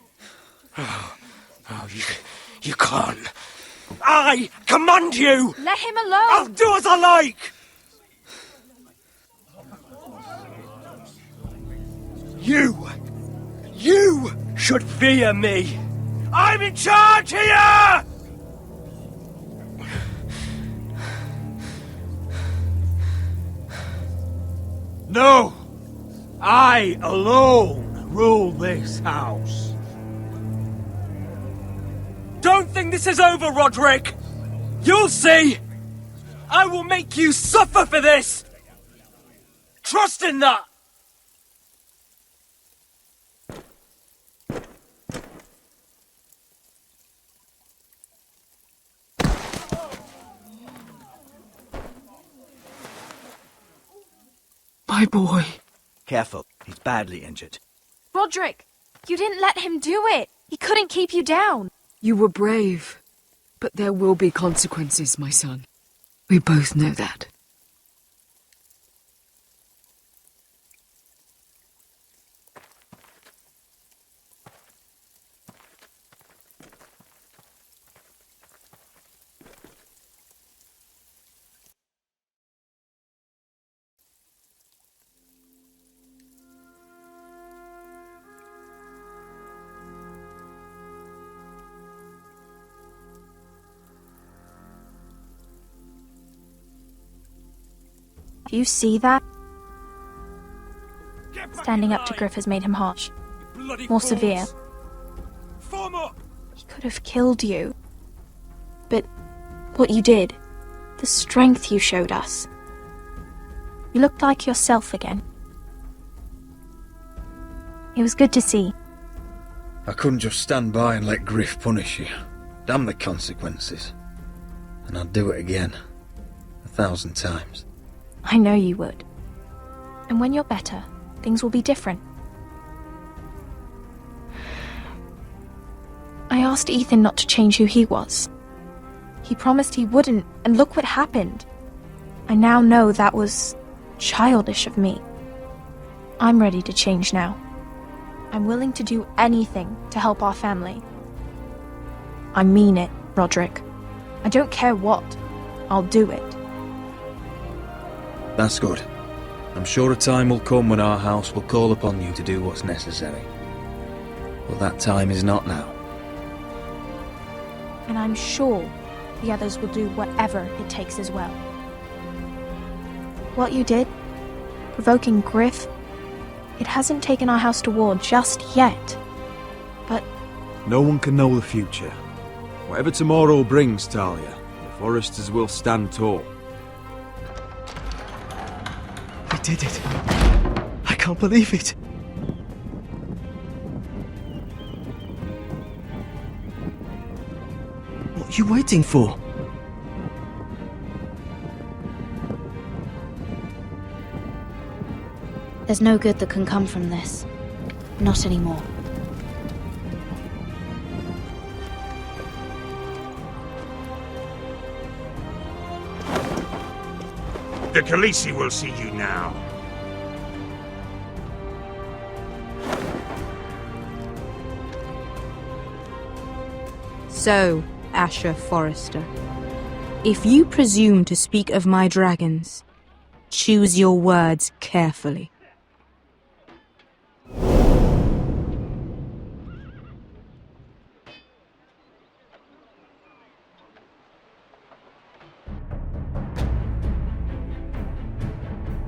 You can't. I command you!
Let him alone!
I'll do as I like! You should fear me! I'm in charge here!
No! I alone rule this house.
Don't think this is over, Roderick! You'll see! I will make you suffer for this! Trust in that!
My boy.
Careful, he's badly injured.
Roderick, you didn't let him do it. He couldn't keep you down.
You were brave. But there will be consequences, my son. We both know that.
Do you see that? Standing up to Griff has made him harsh. More severe. He could have killed you. But what you did, the strength you showed us. You looked like yourself again. It was good to see.
I couldn't just stand by and let Griff punish you. Damn the consequences. And I'd do it again. 1,000 times.
I know you would. And when you're better, things will be different. I asked Ethan not to change who he was. He promised he wouldn't, and look what happened. I now know that was childish of me. I'm ready to change now. I'm willing to do anything to help our family. I mean it, Roderick. I don't care what. I'll do it.
That's good. I'm sure a time will come when our house will call upon you to do what's necessary. But that time is not now.
And I'm sure the others will do whatever it takes as well. What you did, provoking Griff, it hasn't taken our house to war just yet. But
no one can know the future. Whatever tomorrow brings, Talia, the Forresters will stand tall.
I did it. I can't believe it. What are you waiting for?
there's no good that can come from this. Not anymore.
The Khaleesi will see you now.
So, Asher Forrester, if you presume to speak of my dragons, choose your words carefully.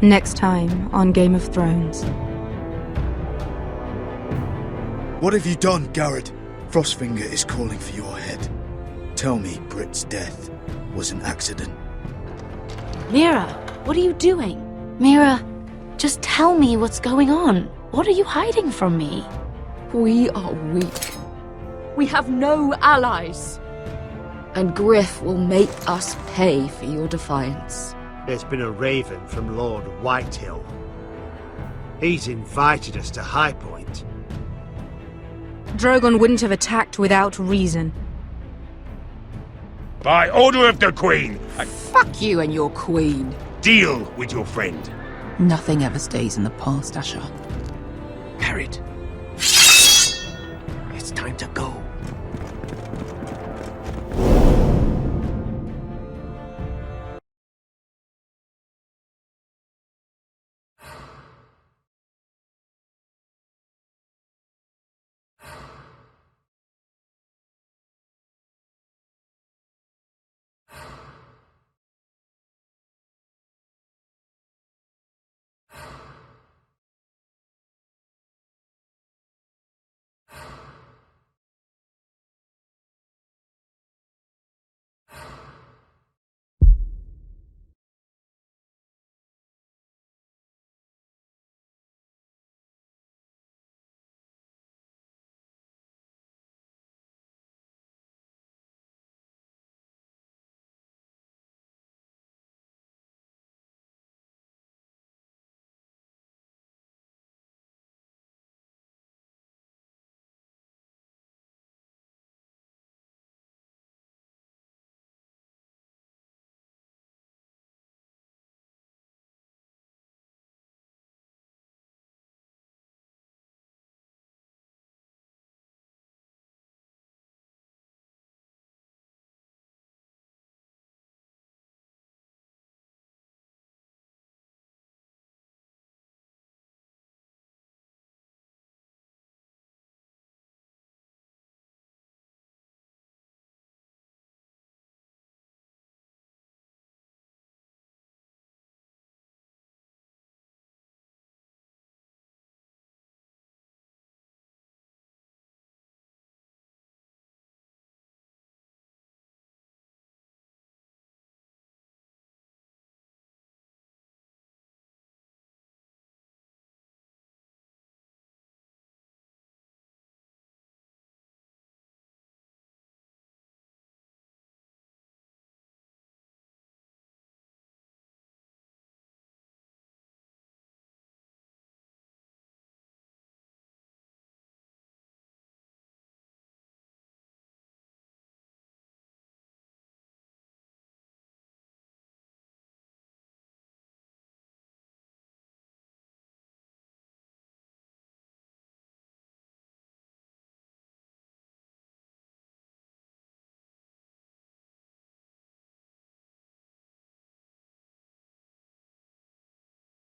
Next time on Game of Thrones.
What have you done, Garrett? Frostfinger is calling for your head. Tell me Britt's death was an accident.
Mira, what are you doing? Mira, just tell me what's going on. What are you hiding from me?
We are weak. We have no allies. And Griff will make us pay for your defiance.
There's been a raven from Lord Whitehill. He's invited us to High Point.
Drogon wouldn't have attacked without reason.
By order of the Queen,
Fuck you and your queen.
Deal with your friend.
Nothing ever stays in the past, Asher.
Garrett,